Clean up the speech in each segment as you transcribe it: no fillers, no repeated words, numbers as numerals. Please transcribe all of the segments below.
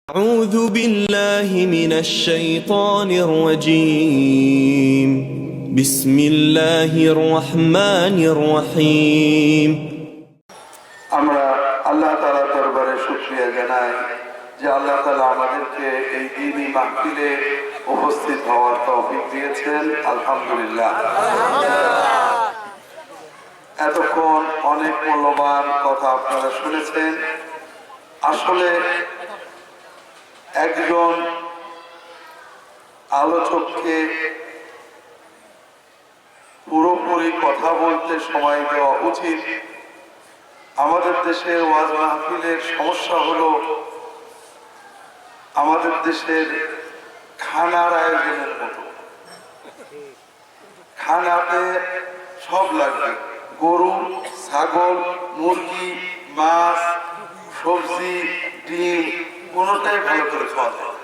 أعوذ بالله من الشيطان الرجيم بسم الله الرحمن الرحيم আমরা আল্লাহ তাআলার দরবারে শুকরিয়া জানাই যে আল্লাহ তাআলা আমাদেরকে এই দ্বীনি মাহফিলে উপস্থিত হওয়ার তৌফিক দিয়েছেন। আলহামদুলিল্লাহ। এতক্ষণ অনেক মূল্যবান কথা আপনারা শুনেছেন। আসলে একজন আলোচককে পুরোপুরি কথা বলতে সময় দেওয়া উচিত। আমাদের দেশের ওয়াজ মাহফিলের সমস্যা হলো আমাদের দেশের খানার আয়োজনের মতো। খানাতে সব লাগবে, গরু, ছাগল, মুরগি, মাছ, সবজি, ডিম, কোনোটাই ভালো করে খাওয়া যায়,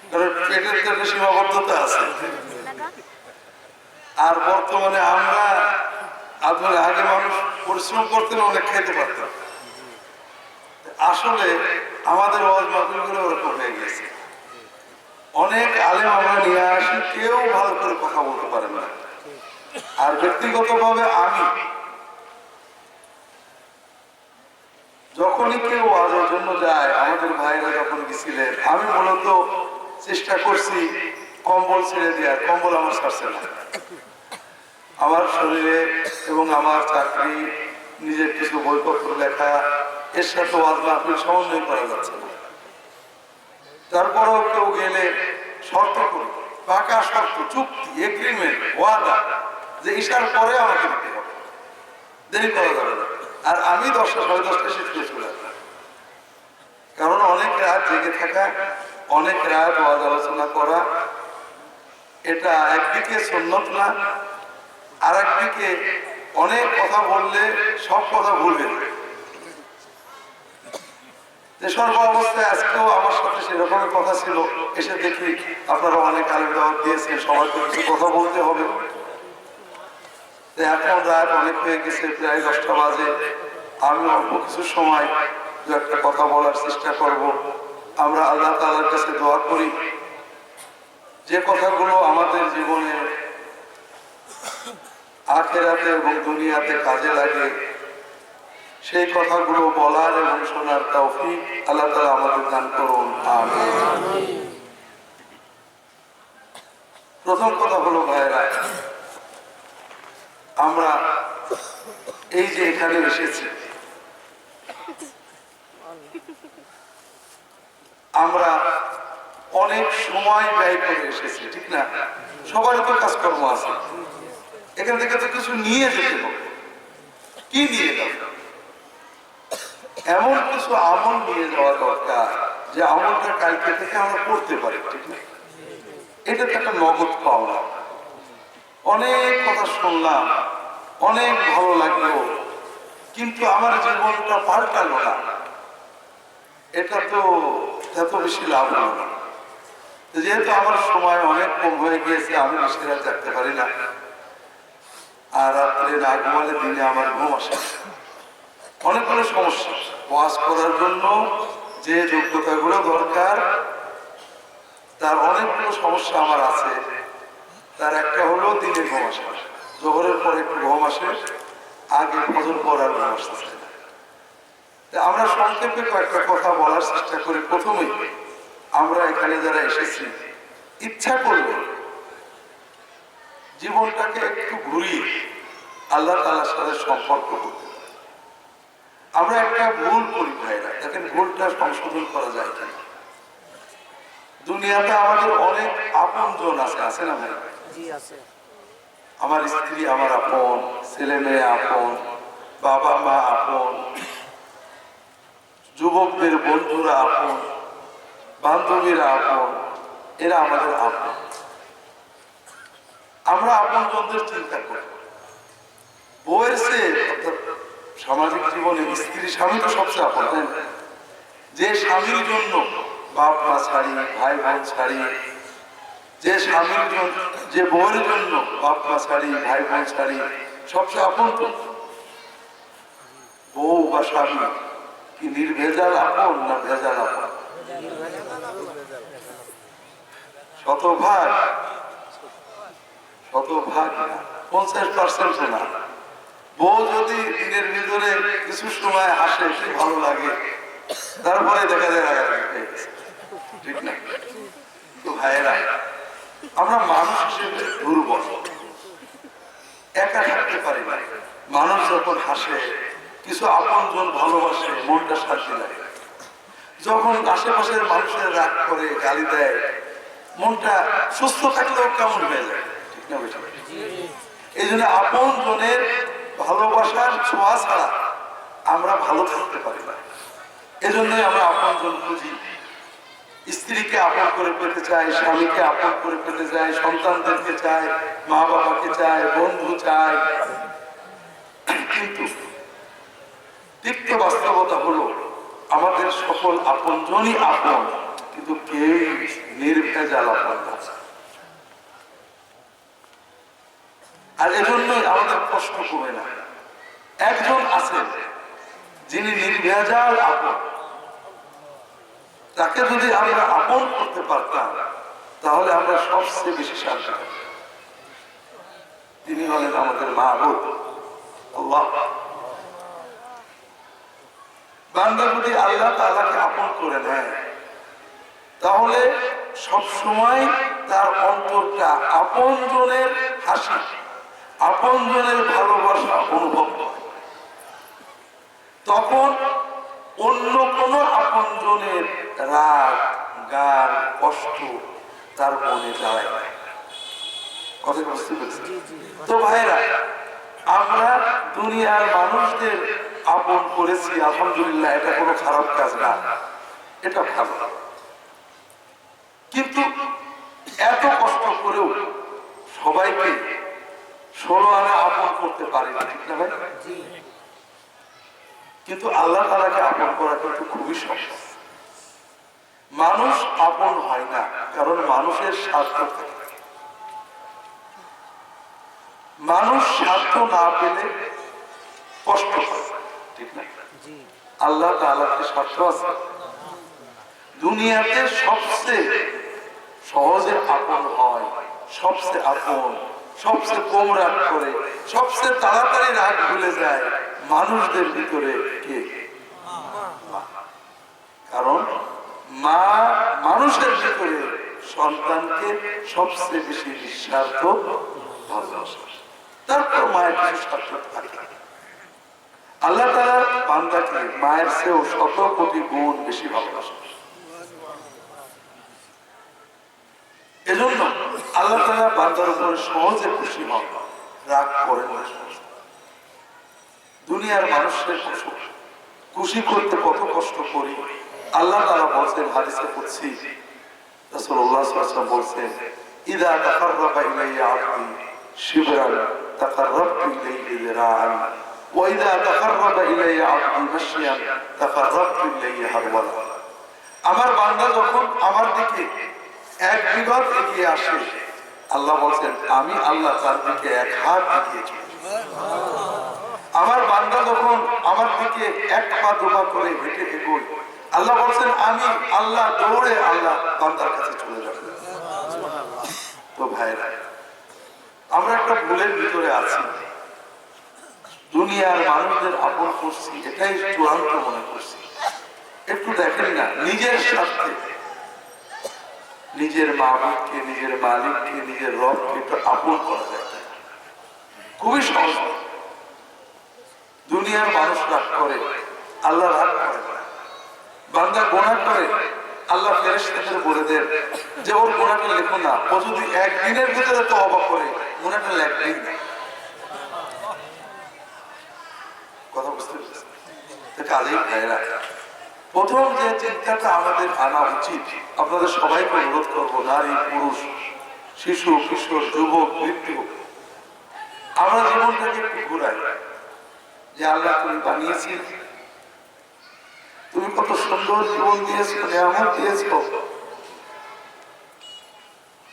কারণ পেটের তো একটা সীমাবদ্ধতা আছে। আর বর্তমানে আপনার আগে মানুষ পরিশ্রম করতেন, অনেক খেতে পারতেন। আসলে আমাদের ওয়াজ মাহফিলগুলো ওরকম হয়ে গেছে। অনেক আলেম আমরা নিয়ে আসি, কেউ ভালো করে কথা বলতে পারে না। আর ব্যক্তিগতভাবে আমি যখনই কেউ ওয়াজের জন্য যায়, আমাদের ভাইরা যখন গেছিলেন, আমি মূলত চেষ্টা করছি কম্বল ছেড়ে দেওয়ার। কম্বল আমার ছাড়ছে না। আমার শরীরে এবং আমার চাকরি, নিজের কিছু বইপত্র লেখা, এর সাথে ওয়াজ মাহফিল সমন্বয় করা যাচ্ছে না। তারপরেও কেউ গেলে শর্ত করি, পাকা শর্ত, চুক্তি, এগ্রিমেন্ট, ওয়াদা, যে ইশার পরে আমাকে দিতে হবে, দেরি করা যাবে না। আর আমি 10টা সাড়ে 10টা শিখতে চলে আসলাম, কারণ অনেক রাত জেগে থাকা, অনেক রাত ওয়াজ আলোচনা করা, এটা একদিকে সুন্নত না, আর একদিকে অনেক কথা বললে সব কথা ভুলবে। যে সর্ব অবস্থায় আজকেও আমার সাথে সেরকম কথা ছিল, এসে দেখি আপনারা অনেক আলেম দাওয়াত দিয়েছেন, সবাইকে কিছু কথা বলতে হবে। এখন রাত অনেক হয়ে গেছে, প্রায় 10টা বাজে। আমি অল্প কিছু সময় দু একটা কথা বলার চেষ্টা করব। আমরা আল্লাহ তাআলার কাছে দোয়া করি যে কথাগুলো আমাদের জীবনে আখিরাতে এবং দুনিয়াতে কাজে লাগে, সেই কথাগুলো বলার এবং শোনার তৌফিক আল্লাহ তাআলা আমাদের দান করুন। আমিন। প্রথম কথা হলো ভাইরা, আমরা এই যে এখানে এসেছি, আমরা অনেক সময় ব্যয় করে এসেছি, ঠিক না? সবারই তো কাজকর্ম আছে, এখান থেকে তো কিছু নিয়ে যেতে হবে। কি নিয়ে যাবে? এমন কিছু আমল নিয়ে যাওয়া দরকার যে আমলটা কালকে থেকে আমরা করতে পারি, ঠিক না? এটা তো একটা নগদ পাওয়া। অনেক কথা শুনলাম, অনেক ভালো লাগলো, কিন্তু আমার জীবনটা পাল্টালো না। এটা তো এত বেশি লাভ হলো না। যেহেতু আমার সময় অনেক কম হয়ে গিয়েছে, আমি বেশি রাত জাগতে পারি না, আর রাত্রে না ঘুমালে দিনে আমার ঘুম আসে। অনেকগুলো সমস্যা, ওয়াজ করার জন্য যে যোগ্যতাগুলো দরকার, তার অনেকগুলো সমস্যা আমার আছে। তার একটা হলো দিনে ঘুম আসে, জোহরের পরে একটু ঘুম আসে, আগে ফজর পড়ার ঘুম আসতেছে। আমরা সংক্ষেপে কয়েকটা কথা বলার চেষ্টা করি। প্রথমেই আমরা এখানে যারা এসেছি, ইচ্ছা করলে জীবনটাকে একটু ঘুরিয়ে আল্লাহ তাআলার সাথে সম্পর্ক করতে। আমরা একটা ভুল করি ভাইরা, দেখেন ভুলটা সংশোধন করা যায় কিনা। দুনিয়াতে আমাদের অনেক আপন জন আছে, আছে না ভাই? আমার স্ত্রী আমার আপন, ছেলে মেয়ে আপন, বাবা মা আপন, যুবকদের বন্ধুরা আপন, বান্ধবীরা আপন, এরা আমাদের আপন। আমরা আপন জনদের চিন্তা করি। বউয়ের চেয়ে সামাজিক জীবনে স্ত্রী, স্বামী তো সবচেয়ে আপন। যে স্বামীর জন্য বাপ মা ছাড়ি, ভাই বোন ছাড়ি, যে স্বামীর জন্য, যে বউয়ের জন্য বাপ মা ছাড়ি, ভাই বোন ছাড়ি, সবচেয়ে আপন তো বউ বা স্বামী। কি নির্ভেজাল আপন না ভেজাল আপন? শতভাগ, শতভাগ 50% না। বউ যদি দিনের ভিতরে কিছু সময় হাসে, ভালো লাগে, তারপরে দেখা যায় রাগারাগি হয়ে গেছে, ঠিক না? তো ভাইয়েরা, আমরা মানুষ হিসেবে দুর্বল, একা থাকতে পারি না। মানুষ যখন হাসে, কিছু আপনজন ভালোবাসে, মনটা শান্তি লাগে। যখন আশেপাশের মানুষের রাগ করে, গালি দেয়, মনটা সুস্থ থাকলেও কেমন হয়ে যায়, ঠিক না? এই জন্য আপন জনের ভালোবাসার ছোঁয়া ছাড়া আমরা ভালো থাকতে পারি না। এজন্যই আমরা আপন জন খুঁজি। স্ত্রীকে আপন করে পেতে চাই, স্বামীকে আপন করে পেতে চাই, সন্তানদেরকে চাই, মা বাবাকে চাই, বন্ধু চাই। কিন্তু তিক্ত বাস্তবতা হলো আমাদের সকল আপনজনই আপন, কিন্তু কেউ নির্ভেজাল আপন না। আর এজন্যই আমাদের কষ্ট কমে না। একজন আছেন যিনি নির্ভেজাল আপন, তাকে যদি আমরা আপন করতে পারতাম তাহলে আমরা সবচেয়ে বেশি শান্তি পাব। তিনি হলেন আমাদের মাহবুব আল্লাহ। বান্দা যদি আল্লাহ তাআলাকে আপন করে নেয় তাহলে সব সময় তার অন্তরটা আপনজনের হাসি, আপনজনের ভালোবাসা অনুভব করে। তখন অন্য কোন আপনজনের রাগ, গান, কষ্ট তার মনে দাঁড়ায় না। কথা বুঝতে পেরেছি? তো ভাইরা, আমরা দুনিয়ার মানুষদের আপন করেছি, আলহামদুলিল্লাহ, এটা কোনো খারাপ কাজ না, এটা ভালো। কিন্তু এত কষ্ট করেও সবাইকে 16 আনা আপন করতে পারি না, ঠিক না ভাই? কিন্তু আল্লাহ তাআলাকে আপন করা কিন্তু খুবই সহজ। মানুষ আপন হয় না, কারণ মানুষের স্বার্থ থাকে। মানুষ স্বার্থ না পেলে কষ্ট পায়, ঠিক না? আল্লাহ তাআলার স্বার্থ আছে। দুনিয়াতে সবচেয়ে সহজে আপন হয়, সবচেয়ে আপন, সবচেয়ে কম রাগ করে, সবচেয়ে তাড়াতাড়ি রাগ ভুলে যায় মানুষদের ভিতরে কে? কারণ মা মানুষের ভিতরে সন্তানকে সবচেয়ে বেশি নিঃস্বার্থ ভালোবাসে। তারপর মায়ের কিছু স্বার্থ থাকে। আল্লাহ তাআলা বান্দাকে মায়ের চেয়েও 100 কোটি গুণ বেশি ভালোবাসে। এজন্য আল্লাহ তাআলা বান্দার উপরে সহজে খুশি হন, রাগ করেন না। দুনিয়ার মানুষের খুশি করতে কত কষ্ট করি। আল্লাহ তাআলা বলেন হাদিসে কুদসি, রাসূলুল্লাহ সাল্লাল্লাহু আলাইহি ওয়াসাল্লাম বলেন, ইযা তাকাররাবা ইলাইয়া আবদি শিবরান তাকাররাবতু ইলাইহি যিরাআন ওয়া ইযা তাকাররাবা ইলাইয়া আবদি মাশিয়ান তাকাররাবতু ইলাইহি হারওয়ালা। আমার বান্দা যখন আমার দিকে এক বিঘত এগিয়ে আসে, আল্লাহ বলেন আমি আল্লাহ তার দিকে এক হাত এগিয়ে চলি। আমার বান্দা যখন আমার দিকে এক পা দুপা করে হেঁটে এগোয়, আল্লাহ বলছেন আমি আল্লাহ দৌড়ে আল্লাহ বান্দার কাছে চলে যাব। তো ভাইরা, আমরা একটা ভুলের ভিতরে আছি। দুনিয়ার মানুষদের আপন করছি, এটাই চূড়ান্ত মনে করছি। একটু দেখেন না, নিজের স্বার্থে নিজের মাবুদকে, নিজের মালিককে, নিজের রবকে একটু আপন করা যায়, খুবই সহজ। দুনিয়ার মানুষ রাগ করে, আল্লাহ রাগ করে না। বান্দা গুনাহ করে, আল্লাহ ফেরেশতাদের বলে দেন যে ওর গুনাহটা লেখো না, ও যদি একদিনের ভিতরে তওবা করে গুনাহটা লেখবেই না। কথা বুঝতে পেরেছেন? কাজেই ভাইরা, প্রথম যে চিন্তাটা আমাদের আনা উচিত, আপনাদের সবাইকে অনুরোধ করবো, নারী, পুরুষ, শিশু, কিশোর, যুবক, বৃদ্ধ, আমরা জীবনটাকে একটু ঘুরাই যে আল্লাহ তুমি বানিয়েছি, তুমি কত সুন্দর জীবন দিয়েছো, নিয়ামত দিয়েছো,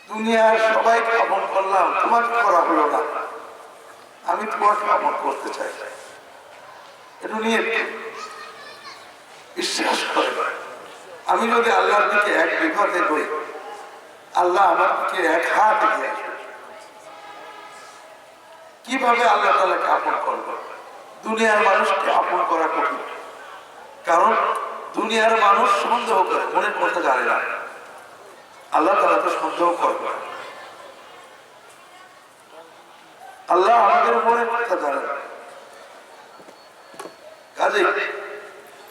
দুনিয়ার সবাইকে আপন করলাম, তোমাকে করা হলো না, আমি তোমাকে আপন করতে চাই। এটা নিয়ে বিশ্বাস করে আমি যদি আল্লাহর দিকে এক বিঘাতে হই, আল্লাহ আমার দিকে এক হাত এগিয়ে আসবে। কিভাবে আল্লাহ তাআলাকে আপন করব? দুনিয়ার মানুষকে আপন করা কঠিন, কারণ দুনিয়ার মানুষ সন্দেহ করে, মনের কথা জানে না। আল্লাহ তাআলা তো সন্দেহ করবে, আল্লাহ আমাদের মনের কথা জানে না। কাজেই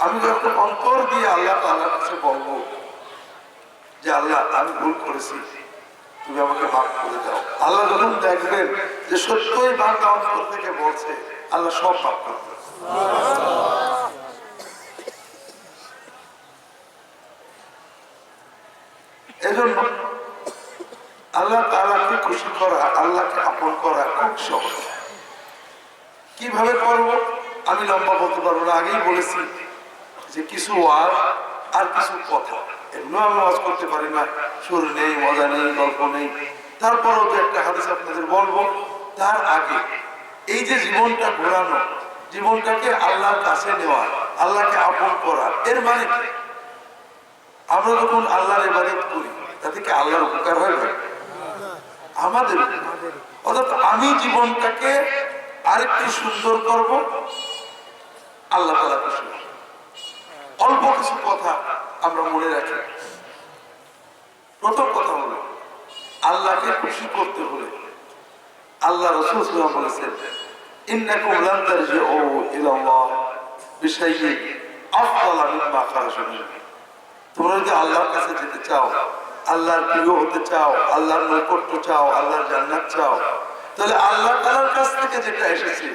আমি যখন অন্তর দিয়ে আল্লাহ তাআলার কাছে বলবো যে আল্লাহ আমি ভুল করেছি, তুমি আমাকে মাফ করে দাও, আল্লাহ যখন দেখবেন যে সত্যই বান্দা অন্তর থেকে বলছে, আল্লাহ সব মাফ করবে। এজন্য আল্লাহ তাআলাকে খুশি করা, আল্লাহকে আপন করা খুব সহজ। কিভাবে করব আমি লম্বা বলতে পারবো না। আগেই বলেছি যে কিছু ওয়াজ আর কিছু কথা, এগুলো আমি ওয়াজ করতে পারি না, সুর নেই, মজা নেই, গল্প নেই। তারপরও তো একটা হাদিস আপনাদের বলবো। তার আগে এই যে জীবনটা ঘোরানো, জীবনটাকে আল্লাহর কাছে নেওয়া, আল্লাহকে আপন করা, এর মানে কি? আমরা যখন আল্লাহর ইবাদত করি তাতে কি আল্লাহর উপকার হয় না? আমাদের। অর্থাৎ আমি জীবনটাকে আরেকটু সুন্দর করব, আল্লাহ তাআলা খুশি। অল্প কিছু কথা আমরা মনে রাখি। প্রথম কথা হলো, আল্লাহকে খুশি করতে হলে আল্লাহ রাসূল সাল্লাল্লাহু আলাইহি ওয়াসাল্লাম বলেছেন, ইন্নাকুম লান তারজিউ ইলাল্লাহ বিশাইইন আফদালা মিম্মা খারাজা মিনহু। তোমরা যদি আল্লাহর কাছে যেতে চাও, আল্লাহর প্রিয় হতে চাও, আল্লাহর নৈকট্য চাও, আল্লাহর জান্নাত চাও, তাহলে আল্লাহ তাআলার কাছ থেকে যেটা এসেছে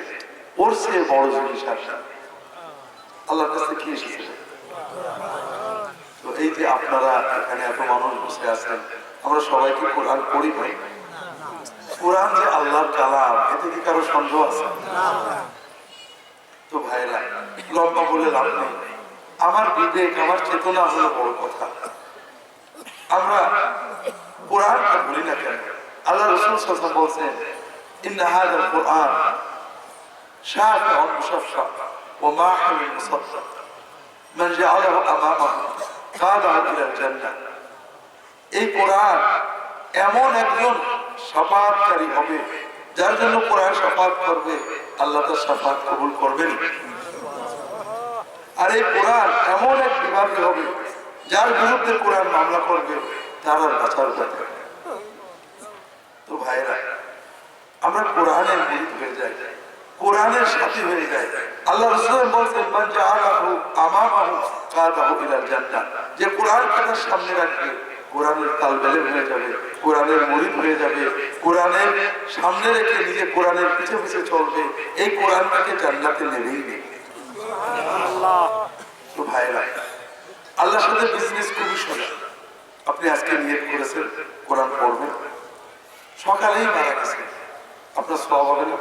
ওর চেয়ে বড় জিনিস আসে। আল্লাহর কাছ থেকে কি এসেছে? তো এই যে আপনারা এখানে এত মানুষ বসে আছেন, আমরা সবাইকে কোরআন পড়ি ভাই। কোরআন যে আল্লাহর কালাম, এতে কি কারো সন্দেহ আছে? তো ভাইরা, লম্বা বলে লাভ নেই। আমার বিবেক, আমার চেতনা হলো বড় কথা। আমরা কোরআনটা বলি না কেন? আল্লাহ রাসূল সাল্লাল্লাহু আলাইহি ওয়াসাল্লাম বলেছেন, ইন্না হাযাল কুরআন শাফিউন মুশাফফা ওয়া মাহিল মুসাদ্দাক মান জাআলাহু আমামাহু কাদাহু ইলাল জান্নাহ। এই কোরআন এমন একজন শাফাআতকারী হবে, যার জন্য কোরআন শাফাআত করবে, আল্লাহ তার শাফাআত কবুল করবেন। আর এই কোরআন এমন এক বিভাগী হবে, যার বিরুদ্ধে কোরআন মামলা করবে, তার আর বাঁচার কথা। তো ভাইরা, আমরা কোরআনের মুরিদ হয়ে যাই, কোরআনের সাথী হয়ে যাই। আল্লাহ রাসূল বলেছেন, মান জাআলাহু আমামাহু কাদাহু ইলাল জান্নাহ। যে কোরআন তার সামনে রাখবে, কোরআনের তালবেলে হয়ে যাবে, কোরআনের মুরিদ হয়ে যাবে, কোরআনের সামনে রেখে নিজে কোরআনের পিছে পিছে চলবে, এই কোরআনটাকে জান্নাতে নেবেই নেবে। তো ভাইরা, আল্লাহর সাথে বিজনেস খুবই সোজা। আপনি আজকে নিয়ত করেছেন কোরআন পড়বেন, সকালেই মারা গেছে, আপনার সওয়াব হবে না?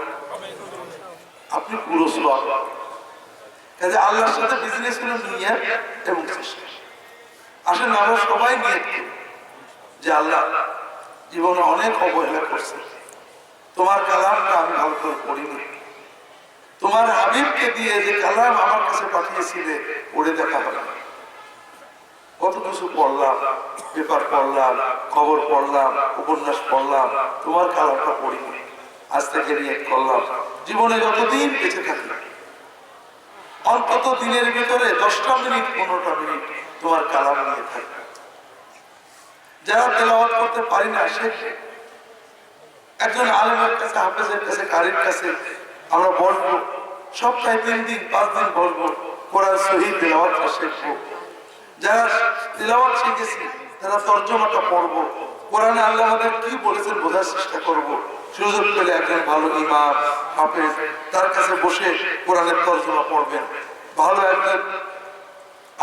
আপনি পুরো সওয়াব। কাজে আল্লাহর সাথে বিজনেস হলো নিয়ত এবং চেষ্টা। আসলে আমরা সবাই নিয়ত করি যে আল্লাহ, জীবনে অনেক অবহেলা করছে, তোমার কালামটা আমি ভালো করে পড়িনি, তোমার হাবিবকে দিয়ে যে কালাম আমার কাছে পাঠিয়েছিলে পড়ে দেখা হবে। কত কিছু পড়লাম, পেপার পড়লাম, খবর পড়লাম, উপন্যাস পড়লাম, তোমার কালামটা পড়িনি। আজ থেকে নিয়ত করলাম, জীবনে যতদিন বেঁচে থাকি অন্তত দিনের ভিতরে 10টা মিনিট 15টা মিনিট তোমার কালাম নিয়ে থাকি। যারা তেলাওয়াত করতে পারি না, সে একজন আলেমের কাছে, হাফেজের কাছে, কারির কাছে আমরা বলবো, সপ্তাহে 3 দিন 5 দিন বলবো, কোরআন সহিহ তেলাওয়াতটা শিখবো। যারা তেলাওয়াত শিখেছি তারা তরজমাটা পড়বো, কোরআনে আল্লাহ আমাদের কি বলেছেন বোঝার চেষ্টা করবো। সুযোগ পেলে একজন ভালো ইমাম, হাফেজ, তার কাছে বসে কোরআনের তরজমা পড়বেন। ভালো একজন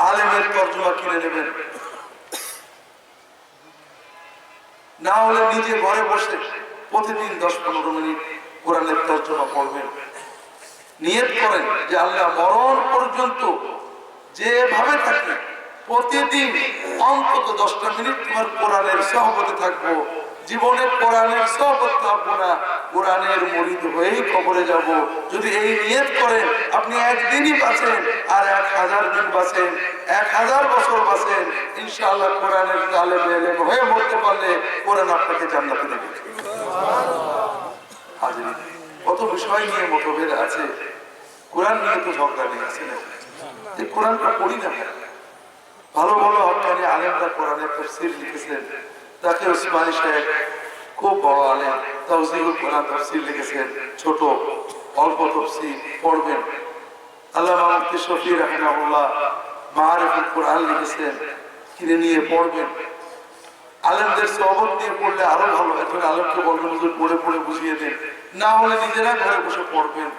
আলেমের তরজমা কিনে নেবেন, না হলে নিজে ঘরে বসে প্রতিদিন 10-15 মিনিট কোরআনের তরজমা পড়বেন। নিয়ত করেন যে আল্লাহ মরণ পর্যন্ত যেভাবে থাকি প্রতিদিন অন্তত 10টা মিনিট তোমার কোরআনের সহবতে থাকবো। জীবনে কোরআনের সহবত থাকবো না, কোরআনের মুরিদ হয়েই কবরে যাব। যদি এই নিয়ত করেন, আপনি একদিনই বাঁচেন আর 1000 দিন বাঁচেন, 1000 বছর বাঁচেন, ইনশাআল্লাহ কোরআনের তালেবে ইলম হয়ে মরতে পারলে কোরআন আপনাকে জান্নাতে নেবে। হাজির, কত বিষয় নিয়ে মতভেদ আছে, কোরআন নিয়ে তো ঝগড়া নেই, আছে না? যে কোরআনটা পড়ি না, ভালো ভালো হক্কানি আলেমরা কোরআনের তাফসীর লিখেছেন। তাকে উসমানী সাহেব খুব বড় আলেম, তাওজিহুল কোরআন তাফসীর লিখেছেন, ছোট অল্প তাফসীর পড়বেন। আল্লামা মুফতি শফি রাহিমাহুল্লাহ মাআরিফুল কোরআন লিখেছেন, কিনে নিয়ে পড়বেন। আলেমদের সোহবত নিয়ে পড়লে আরো ভালো। একজন আলেমকে বলবেন হুজুর পড়ে পড়ে বুঝিয়ে দেন, না হলে নিজেরা ঘরে বসে পড়বেন।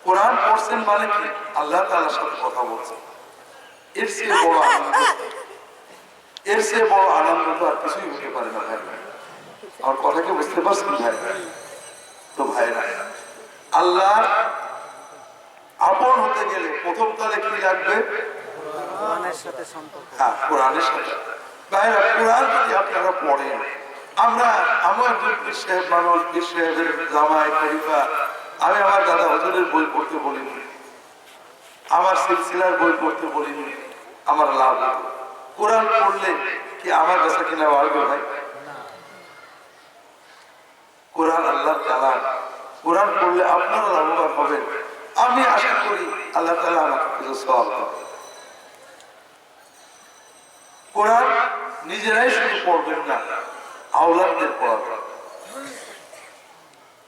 কোরআন পড়ছেন মানে কি? আল্লাহ তাআলার সাথে কথা বলছেন। এর চেয়ে বড় আনন্দ, এর চেয়ে বড় আনন্দ তো আর কিছুই হতে পারে না ভাই। আমার কথাকে বুঝতে পারছেন ভাই? তো ভাইরা, আল্লাহ আপন হতে গেলে প্রথম তালে কি লাগবে? কোরআনের সাথে সম্পর্ক। হ্যাঁ, কোরআনের সাথে। ভাইরা, কোরআন যদি আপনারা পড়েন, আমার একজন পীর সাহেব মানুষ, পীর সাহেবের জামাই খলিফা, আমি আমার দাদা হুজুরের বই পড়তে বলিনি, আমার সিলসিলার বই পড়তে বলিনি, আমার লাভ হতো। কোরআন পড়লে কি আমার কাছে কিনা বাড়বে ভাই? কোরআন আল্লাহ তাআলা, কোরআন পড়লে আপনারা লাভবান হবেন। আমি আশা করি আল্লাহ তাআলা আমাকে কিছু সওয়াব দেবেন। কোরআন নিজেরাই শুধু পড়বেন না, আওলাদদের পড়াবেন।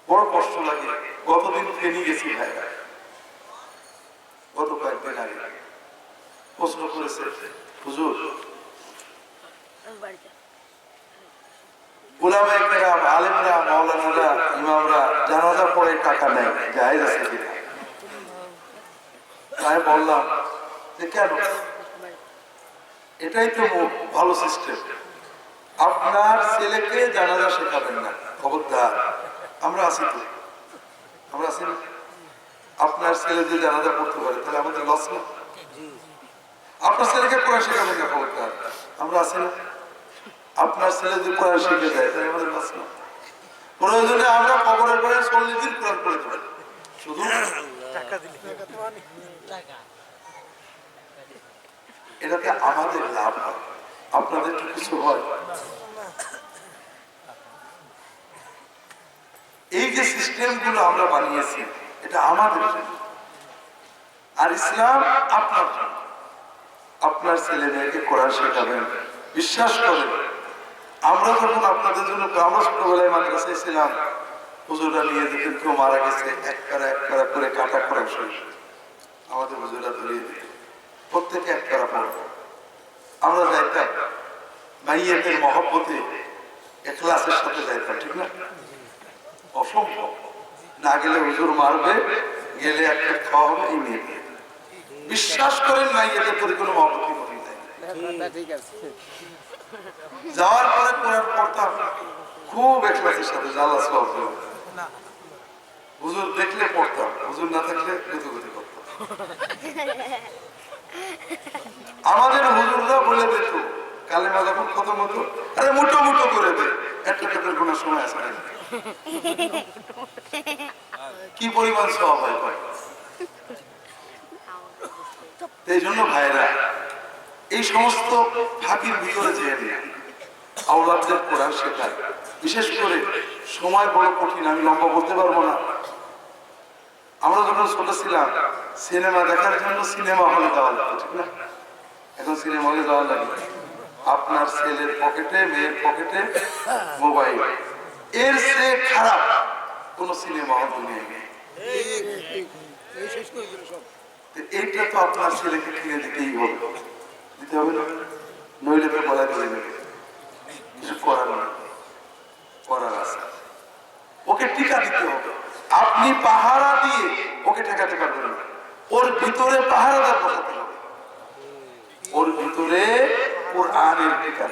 বড় কষ্ট লাগে। গতদিন ফেনী গেছি ভাই, গত কয়েকদিন আগে প্রশ্ন করেছে, হুজুর উলামায়ে কেরাম, আলেমরা, মাওলানারা, ইমামরা জানাজা পড়ে টাকা নেয়, জায়েজ আছে কিনা? আমি বললাম যে কেন? এটাই তো ভালো সিস্টেম। আপনার ছেলেকে জানাজা শেখাবেন না, খবরদার। আমরা আছি তো, আমরা আছি না? আপনার ছেলে যে জানাজা পড়তে পারে তাহলে আমাদের লস না? আপনার ছেলেকে কোরআন শেখাবেন না, খবরদার। আমরা আছি না? আপনার ছেলে যদি কোরআন শিখে যায় তাহলে আমাদের লস না? প্রয়োজনে আমরা কবরের পরে 40 দিন কোরআন পড়তে পারি, শুধু টাকা দিলে। এটাতে আমাদের লাভ হয়, আপনাদের কি কিছু হয়? এই যে সিস্টেম গুলো আমরা বানিয়েছি, এটা আমাদের জন্য। আর ইসলাম আপনার জন্য। আপনার ছেলে মেয়েকে কোরআন শেখাবেন, বিশ্বাস করেন। আমরা যখন আপনাদের জন্য, আমরা ছোটবেলায় মাদ্রাসায় ছিলাম, হুজুররা নিয়ে যেতেন, কেউ মারা গেছে, এক পারা করে কাটা কোরআন শরীফ আমাদের হুজুররা ধরিয়ে দিতেন, প্রত্যেকে এক পারা পড়ব। আমরা যাইতাম মাইয়াতের মহব্বতে, ইখলাসের সাথে যাইতাম, ঠিক না? অসম্ভব। না গেলে হুজুর মারবে, গেলে একটা খাওয়া হবে, এই মেয়ে দিয়ে। বিশ্বাস করেন মাইয়াতের প্রতি কোনো মহব্বত করি নাই। যাওয়ার পরে কোরআন পড়তাম খুব ইখলাসের সাথে, আল্লাহ সওয়াব দেবে। হুজুর দেখলে পড়তাম, হুজুর না থাকলে গুতুগুতি করতাম। আমাদের হুজুররা বলে দিত, কালেমা যখন খতম হতো, আরে মুটো মুটো করে দে, একটা ক্ষেত্রের কোনো সময় আছে না? কি পরিমাণ সওয়াব হয়। এই জন্য ভাইরা, এই সমস্ত ফাঁকির ভিতরে যেয়ে নিয়ে আওলাদদের কোরআন শেখায়। বিশেষ করে সময় বড় কঠিন, আমি লম্বা বলতে পারবো না। আমরা যখন ছোট ছিলাম, সিনেমা দেখার জন্য সিনেমা হলে যাওয়া লাগতো, ঠিক না? এখন সিনেমা হলে যাওয়া লাগে আপনার ছেলের পকেটে, মেয়ের পকেটে মোবাইল। এর চেয়ে খারাপ কোন সিনেমা হল দুনিয়ায় নেই। এইটা তো আপনার ছেলেকে কিনে দিতেই হবে, দিতে হবে না? নইলে তো বলা করে নেবে, কিছু করার না, করার আছে। ওকে টিকা দিতে হবে। আপনি পাহারা দিয়ে ওকে ঠেকাতে পারবেন না, ওর ভিতরে পাহারাদার বসাতে হবে, ওর ভিতরে কোরআনের টিকা।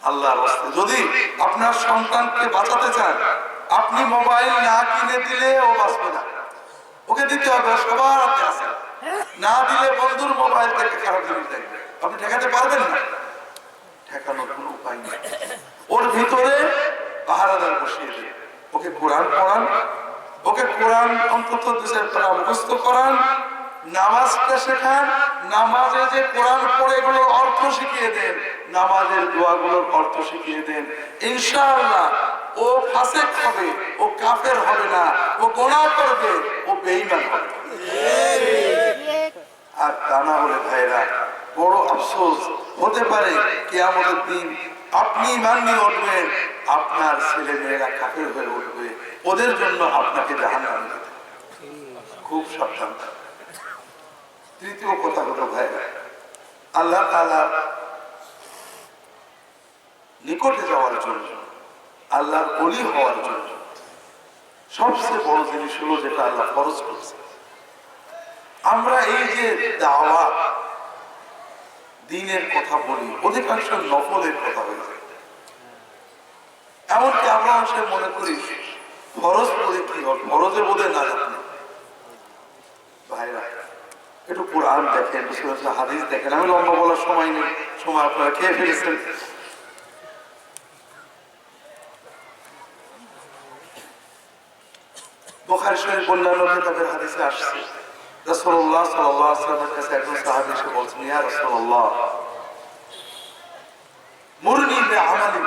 আল্লাহর রাস্তায় যদি আপনার সন্তানকে বাঁচাতে চান, আপনি মোবাইল না কিনে দিলে ও বাঁচবে না, ওকে দিতে হবে। সবার হাতে আছে, না দিলে বন্ধুর মোবাইল থেকে খারাপ জিনিস দেখবে, আপনি ঠেকাতে পারবেন না। ঠেকানোর কোনো উপায় নেই। ওর ভিতরে পাহারাদার বসিয়ে দেন, ওকে কোরআন পড়ান, ওকে কোরআন অন্তত 2 মুখস্থ করান, নামাজটা শেখান, নামাজে যে কোরআন পড়ে এগুলোর অর্থ শিখিয়ে দেন, নামাজের দোয়াগুলোর অর্থ শিখিয়ে দেন। ইনশাআল্লাহ ও ফাসিক হবে, ও কাফের হবে না, ও গুনাহ করবে, ও বেঈমান হবে। আর তা না হলে ভাইরা বড় আফসোস হতে পারে কিয়ামতের দিন আপনি ঈমান নিয়ে উঠবেন, আপনার ছেলে মেয়েরা কাফের হয়ে উঠবে, ওদের জন্য আপনাকে জাহান্নামে যেতে হবে। খুব সাবধান। তৃতীয় কথা হলো ভাইরা, আল্লাহ তাআলা নিকটে যাওয়ার জন্য, আল্লাহর ওলি হওয়ার জন্য সবচেয়ে বড় জিনিস হলো যেটা আল্লাহ ফরজ করেছে। আমরা এই যে দাওয়াত দ্বীনের কথা বলি, অধিকাংশ নফলের কথা হয়ে যায়। এমনকি আমরা অংশে মনে করি ফরজ পড়ে কি হবে, ফরজের বোধে না জানি। ভাইরা একটু কোরআন দেখেন, হাদিস দেখেন। আমি লম্বা বলার সময় নেই, সময় আপনারা খেয়ে ফেলেছেন। বুখারী শরীফ অন্যান্য কিতাবের হাদিসে আসছে, রাসূলুল্লাহ সাল্লাল্লাহু আলাইহি ওয়াসাল্লামের কাছে একজন সাহাবী এসে বলছেন, ইয়া রাসূলুল্লাহ মুরনি বিআমালিন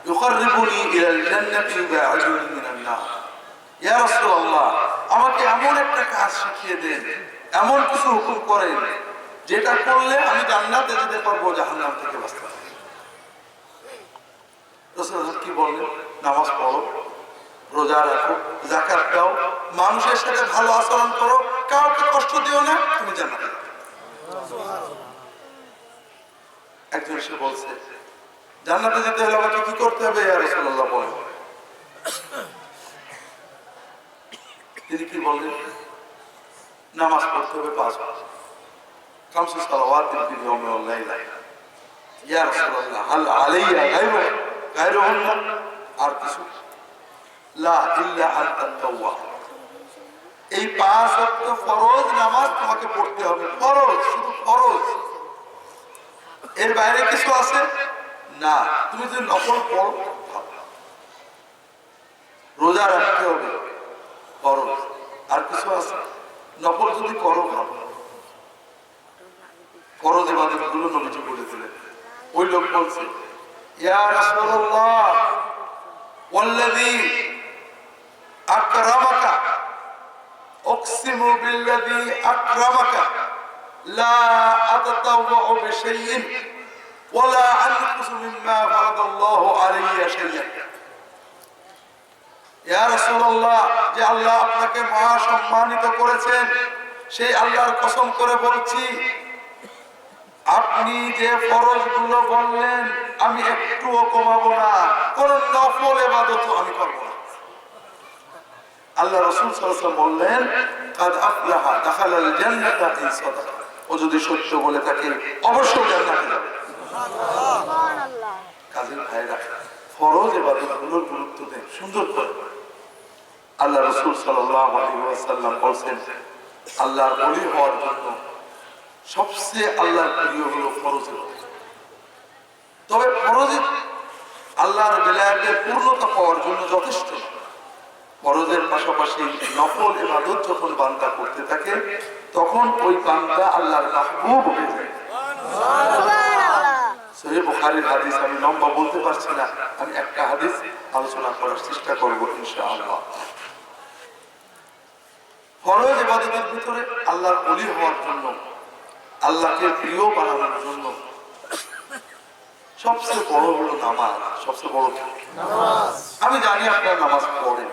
ইউকাররিবুনি ইলাল জান্নাতি ওয়ায়ুযিলুনি মিনান নার। ইয়া রাসূলুল্লাহ, আমাকে এমন একটা কাজ শিখিয়ে দেন, এমন কিছু হুকুম করেন যেটা করলে আমি জান্নাতে যেতে পারবো, জাহান্নাম থেকে বাঁচতে পারবো। রাসূলুল্লাহ কি বললেন? নামাজ পড়ো, রোজা রাখো, যাকাত দাও, মানুষের সাথে ভালো আচরণ করো, কাউকে কষ্ট দিও না, তুমি জান্নাতে যাবে। একজন এসে বলছে, জান্নাতে যেতে হলে আমাকে কি করতে হবে ইয়া রাসূলুল্লাহ বলেন। তিনি কি বললেন? নামাজ পড়তে হবে 5 ওয়াক্ত, 5 সালাওয়াত ফিল ইয়াউমি ওয়াল লাইলা। ইয়া রাসূলুল্লাহ হাল আলাইয়া গায়রুহুন্না, আর কিছু? লা ইল্লা আনতা তাওয়াব। এই 5 ওয়াক্ত ফরজ নামাজ তোমাকে পড়তে হবে, ফরজ, শুধু ফরজ। এর বাইরে কিছু আছে না। তুমি যদি নফল পড়ো, রোজা রাখতে হবে, ফরজ। আর কিছু আছে? নফল যদি করো ভালো। ফরজ ইবাদতগুলো নবীজি বলে দিলেন। ওই লোক বলছে, ইয়া রাসূলুল্লাহ ওয়াল্লাযী আকরামাকা উকসিমু বিল্লাযী আকরামাকা লা আতাতাওয়াউ বিশাইইন ওয়ালা আনকুসু মিম্মা ফারাদাল্লাহু আলাইয়া শাইআন। ইয়া রাসূলুল্লাহ, যে আল্লাহ আপনাকে মহা সম্মানিত করেছেন, সেই আল্লাহর কসম করে বলছি, আপনি যে ফরজগুলো বললেন আমি একটুও কমাবো না, কোন নফল ইবাদত আমি করব না। আল্লাহ রাসূল সাল্লাল্লাহু আলাইহি ওয়াসাল্লাম বললেন, কাদ আফলাহা দাখালাল জান্নাতা ইন সাদাকা। ও যদি সত্য বলে থাকে অবশ্যই জান্নাতে যাবে। সুবহানাল্লাহ। কাজের ভাইরা, ফরজ ইবাদতগুলোর গুরুত্ব দেন সুন্দর করে। আল্লাহ রাসূল সাল্লাল্লাহু আলাইহি ওয়াসাল্লাম বলেন, আল্লাহর ওলি হওয়ার জন্য সবচেয়ে আল্লাহর প্রিয় হলো ফরজ। তবে ফরজ আল্লাহর বেলায়েতের পূর্ণতা পাওয়ার জন্য যথেষ্ট। ফরজের পাশাপাশি নফল ইবাদত যখন বান্দা করতে থাকে, তখন ওই বান্দা আল্লাহর মাহবুব হয়ে যায়। সুবহানাল্লাহ। সহিহ বুখারীর হাদিস, আমি লম্বা বলতে পারছি না, আমি একটা হাদিস আলোচনা করার চেষ্টা করব ইনশাআল্লাহ। ফরজ ইবাদতের ভিতরে আল্লাহর ওলি হওয়ার জন্য, আল্লাহকে প্রিয় বানানোর জন্য সবচেয়ে বড় হলো নামাজ। সবচেয়ে বড় নামাজ। আমি জানি আপনারা নামাজ পড়েন,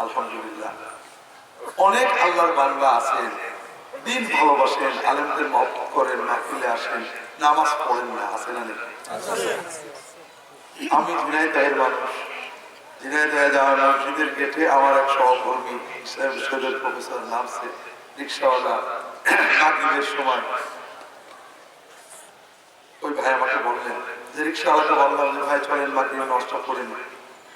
আলহামদুলিল্লাহ। অনেক আল্লাহর বান্দা আছেন, দিন ভালোবাসেন, আলেমদের মহব্বত করেন, মাহফিলে আসেন, নামাজ পড়েন না, আছে না নেই? আমি ঝিনাইদহের মানুষ। ঝিনাইদহে যাওয়ার মসজিদের গেটে আমার এক সহকর্মী সৈয়দ প্রফেসর নামছে, রিক্সাওয়ালা। মাগরিবের সময় ওই ভাই আমাকে বললেন যে, রিক্সাওয়ালাকে বললাম যে ভাই চলেন মাগরিব নষ্ট করেন।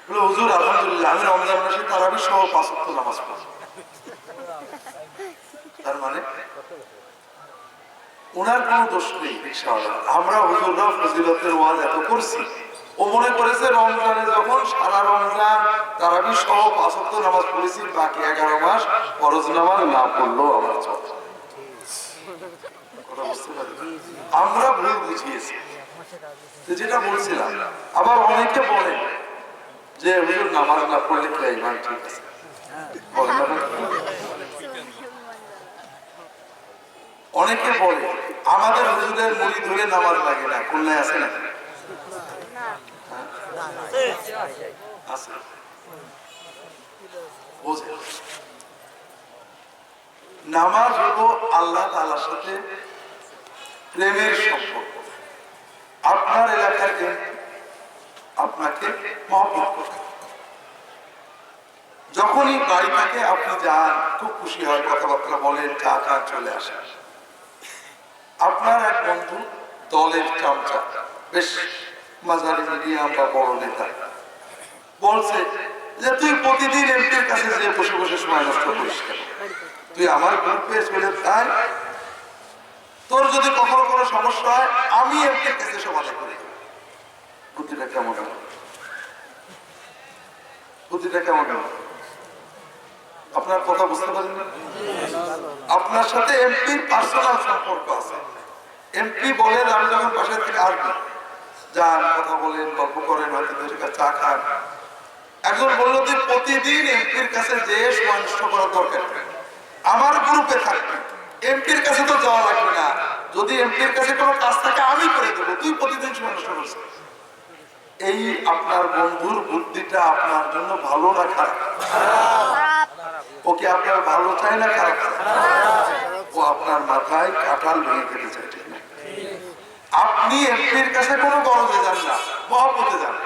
বলে, হুজুর আলহামদুলিল্লাহ আমি রমজান মাসে তারাবি সহ 5 ওয়াক্ত নামাজ পড়ি। তার মানে ওনার কোনো দোষ নেই রিক্সাওয়ালা। আমরা হুজুররা ফজিলতের ওয়াজ এত করছি, ও মনে করেছে রমজানে যখন সারা রমজান তারাবি সহ 5 ওয়াক্ত নামাজ পড়েছি, বাকি 11 মাস ফরজ নামাজ না পড়লেও আমার চলে। কথা বুঝতে পারি? আমরা ভুল বুঝিয়েছি। যেটা বলছিলাম, আবার অনেকে বলে যে হুজুর নামাজ না পড়লে কি ইমান ঠিক আছে? অনেকে বলে আমাদের হুজুরের মুড়ি ধরে নামাজ লাগে না, খুলনায় আছে না? নামাজ হলো আল্লাহ তাআলার সাথে প্রেমের সম্পর্ক। আপনার এলাকার আপনাকে মহব্বত করে, যখনই বাড়ি থেকে আপনি যান খুব খুশি হয়, কথাবার্তা বলেন, চা খান, চলে আসেন। আপনার এক বন্ধু দলের চামচা, বেশ মাঝারি মিডিয়াম বা বড় নেতা, বলছে যে তুই প্রতিদিন এমপির কাছে যে বসে বসে সময় নষ্ট করিস, তুই আমার গ্রুপে চলে যাই, তোর যদি কখনো কোনো সমস্যা হয় আমি এমপির কাছে সমাধান করে দেব। বুদ্ধিটা কেমন হলো? বুদ্ধিটা কেমন হলো? আপনার কথা বুঝতে পারেন না? আপনার সাথে এমপির পার্সোনাল সম্পর্ক আছে। এমপি বলেন আমি যখন বাসা থেকে আসবো, যান, কথা বলেন, গল্প করেন, হয়তো চা খান। একজন বললো তুই প্রতিদিন এমপির কাছে যে সময় নষ্ট করার দরকার, আমার গ্রুপে থাকবি, এমপির কাছে তো যাওয়া লাগবে না, যদি এমপির কাছে কোনো কাজ থাকে আমি করে দেবো, তুই প্রতিদিন সময় নষ্ট করছিস। এই আপনার বন্ধুর বুদ্ধিটা আপনার জন্য ভালো না খারাপ? ওকে আপনার ভালো চায় না খারাপ? ও আপনার মাথায় কাঁঠাল ভেঙে খেতে চায়, ঠিক না? আপনি এমপির কাছে কোনো গরজে যান না, মহব্বতে যান,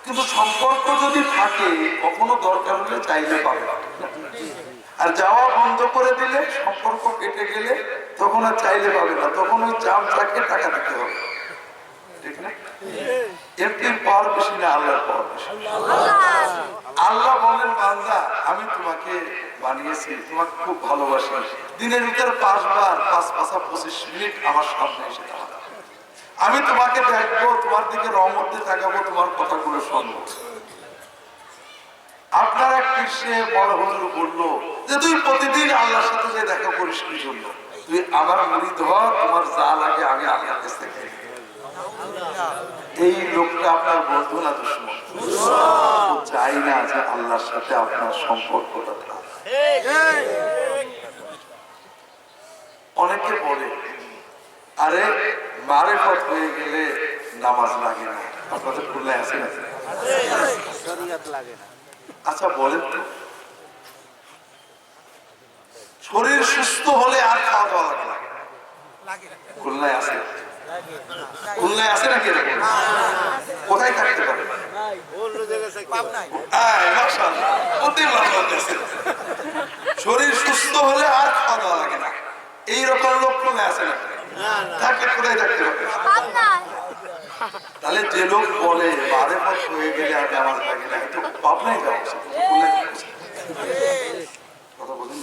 কিন্তু সম্পর্ক যদি থাকে কখনো দরকার হলে চাইলে পাবে। আর যাওয়া বন্ধ করে দিলে, সম্পর্ক কেটে গেলে তখন আর চাইলে পাবে না, তখন ওই চামচাকে টাকা দিতে হবে, ঠিক না? এমপির পাওয়ার বেশি না আল্লাহর পাওয়ার বেশি। আল্লাহ বলেন বান্দা আমি তোমাকে বানিয়েছি, তোমাকে খুব ভালোবাসি, দিনের ভিতরে 5 বার 5-25 মিনিট আমার সামনে এসে দাঁড়াও, আমি তোমাকে দেখবো, তোমার দিকে রহমত দিয়ে তাকাবো, তোমার কথাগুলো শুনবো। আপনার এক কৃষে বড় হুজুর বললো যে তুই প্রতিদিন আল্লাহর সাথে যে দেখা করিস কি জন্য? তুই আমার মুরিদ হ, তোমার যা লাগে আমি আল্লাহর কাছ থেকে। এই লোকটা আপনার বন্ধু না দুশমন? চাই না যে আল্লাহর সাথে আপনার সম্পর্কটা থাকে। অনেকে বলে আরে মারেফত হয়ে গেলে নামাজ লাগে না, আপনাদের খুলনায় আছে না? আচ্ছা বলেন তো, শরীর সুস্থ হলে আর খাওয়া দাওয়া লাগে না? খুলনায় আছে? খুলনায় আছে নাকি? কোথায় থাকতে পারে? শরীর সুস্থ হলে আর খাওয়া দাওয়া লাগে না, এইরকম লোক খুলনায় আছে না? থাকলে কোথায় থাকতে পারে? তাহলে যে লোক বলে মারেফত হয়ে গেলে আর নামাজ লাগে না, তো পাবনায় যাওয়া উচিত, কথা বলেন।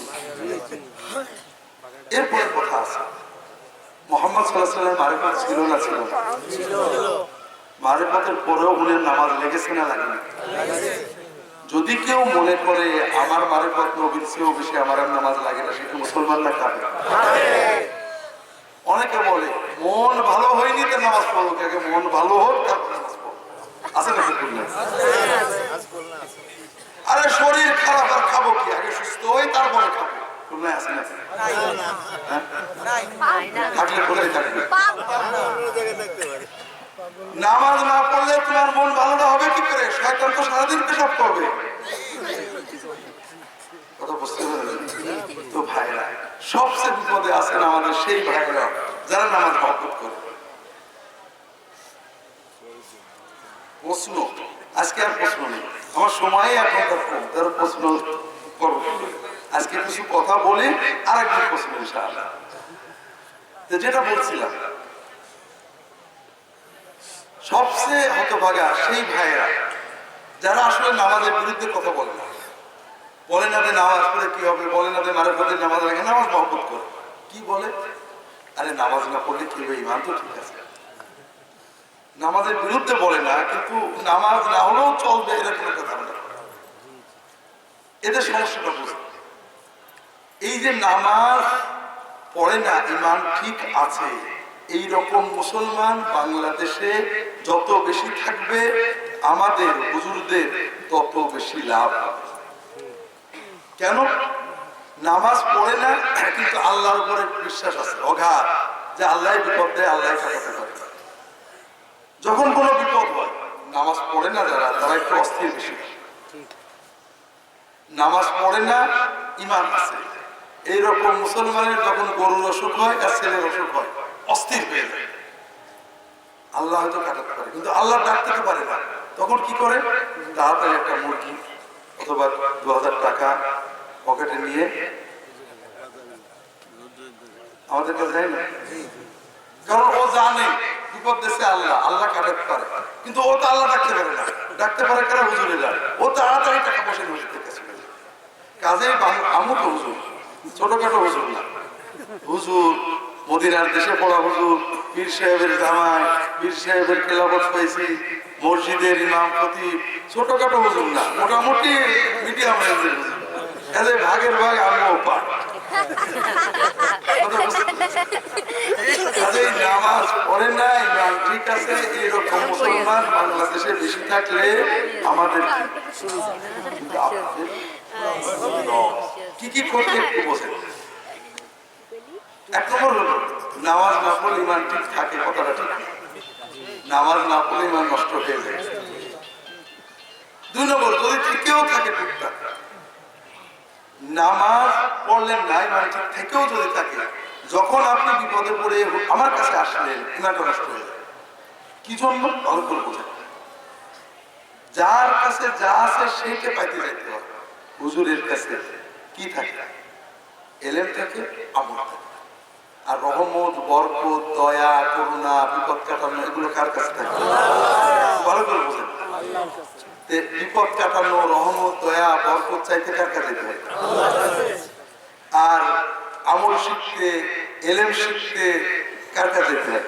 এরপরে কথা আছে, মুহাম্মদ সাল্লাল্লাহু আলাইহি ওয়াসাল্লাম মারেফত ছিল না? ছিল। মারেফতের পরেও উনি নামাজ লেগেছে না লাগেনি? যদি কেউ মনে করে আমার মারেফত নবীর চেয়েও বেশি, আমার আর নামাজ লাগে না, সে কি মুসলমান না কাফের? অনেকে বলে মন ভালো হয়নি তো নামাজ পড়ো, আগে মন ভালো হোক তারপর নামাজ পড়ো, আছে নাকি? আরে শরীর খারাপ আর খাবো কি, আগে সুস্থ হই তারপরে খাবো, খুলনায় আছে না? থাকলে কোথায় থাকবে? নামাজ না পড়লে তোমার মন ভালো না হবে কি করে? শয়তান তো সারাদিন পেশাব করবে, কথা বুঝতে পারলেন? তো ভাইরা সবচেয়ে বিপদে আছেন আমাদের সেই ভাইরা যারা নামাজ বরকত করে। প্রশ্ন আজকে আর প্রশ্ন নেই, আমার সময় এখন কম, তার প্রশ্ন করবো। আজকে কিছু কথা বলি, আর একদিন প্রশ্ন ইনশাআল্লাহ। যেটা বলছিলাম, সবচেয়ে হতভাগা সেই ভাইয়েরা যারা আসলে নামাজের বিরুদ্ধে কথা বলে না, বলে না যে নামাজ পড়ে কি হবে, বলে না যে মারেফতের নামাজ লাগে, নামাজ মহব্বত করে। কি বলে? আরে নামাজ না পড়লে কি হবে, ইমান তো ঠিক আছে। নামাজের বিরুদ্ধে বলে না, কিন্তু নামাজ না হলেও চলবে এরকম একটা ধারণা। এদের সমস্যাটা বুঝে, এই যে নামাজ পড়ে না ইমান ঠিক আছে, এই রকম মুসলমান বাংলাদেশে যত বেশি থাকবে আমাদের হুজুরদের তত বেশি লাভ হবে। কেন? নামাজ পড়ে না কিন্তু আল্লাহর উপরে বিশ্বাস আছে অগাধ, যে আল্লাহ বিপদ দেয়, আল্লাহ কাটাতে পারে। যখন কোনো বিপদ হয়, নামাজ পড়ে না যারা, তারা একটু অস্থির বেশি। নামাজ পড়ে না ইমান আছে, এইরকম মুসলমানের যখন গরুর অসুখ হয় আর ছেলের অসুখ হয়, অস্থির হয়ে যায়। আল্লাহ হয়তো কাটাতে পারে কিন্তু আল্লাহ ডাকতে পারে না। তখন কি করে? তাড়াতাড়ি একটা মুরগি অথবা 2000 টাকা পকেটে নিয়ে আমাদের কাছে যায় না, কারণ ও জানে বিপদ দেশে আল্লাহ, আল্লাহ কাটাতে পারে, কিন্তু ও তো আল্লাহ ডাকতে পারে না। ডাকতে পারে কারা? হুজুরেরা। ও তাড়াতাড়ি টাকা পয়সা হুজুরের কাছে কাজেই আমু তো হুজুর, ছোটখাটো হুজুর না। হুজুর মদিনার দেশে পড়া হুজুর, পীর সাহেবের জামাই, পীর সাহেবের খেলাফত পাইছি, মসজিদের ইমাম খতিব, ছোটখাটো হুজুর না, মোটামুটি মিডিয়াম রেঞ্জের হুজুর। এদের ভাগের ভাগ আমিও পাই। নামাজ পড়ে না ইমান ঠিক আছে, এরকম মুসলমান বাংলাদেশে বেশি থাকলে আমাদের কি কি করতে একটু বোঝেন। এক নম্বর হলো নামাজ না পড়লে ইমান ঠিক থাকে, কথাটা ঠিক। নামাজ না পড়লে ইমান নষ্ট হয়ে যায়। 2 নম্বর, যদি ঠিকও থাকে টুকটাক, নামাজ পড়লেন না ইমান ঠিক থেকেও যদি থাকে, যখন আপনি বিপদে পড়ে আমার কাছে আসলেন, ইমানটা নষ্ট হয়ে যায়। কি জন্য? ভালো করে বোঝেন। যার কাছে যা আছে সেইকে পাইতে যাইতে হবে। হুজুরের কাছে কি থাকে? এলেম থাকে, আমল থাকে। আর রহমত, বরকত, দয়া, করুণা, বিপদ কাটানো, এগুলো কার কাছে থাকে? ভালো করে বোঝেন। বিপদ কাটানো, রহমত, দয়া, বরকত চাইতে কার কাছে যেতে হয়? আর আমল শিখতে, এলেম শিখতে কার কাছে যেতে হয়?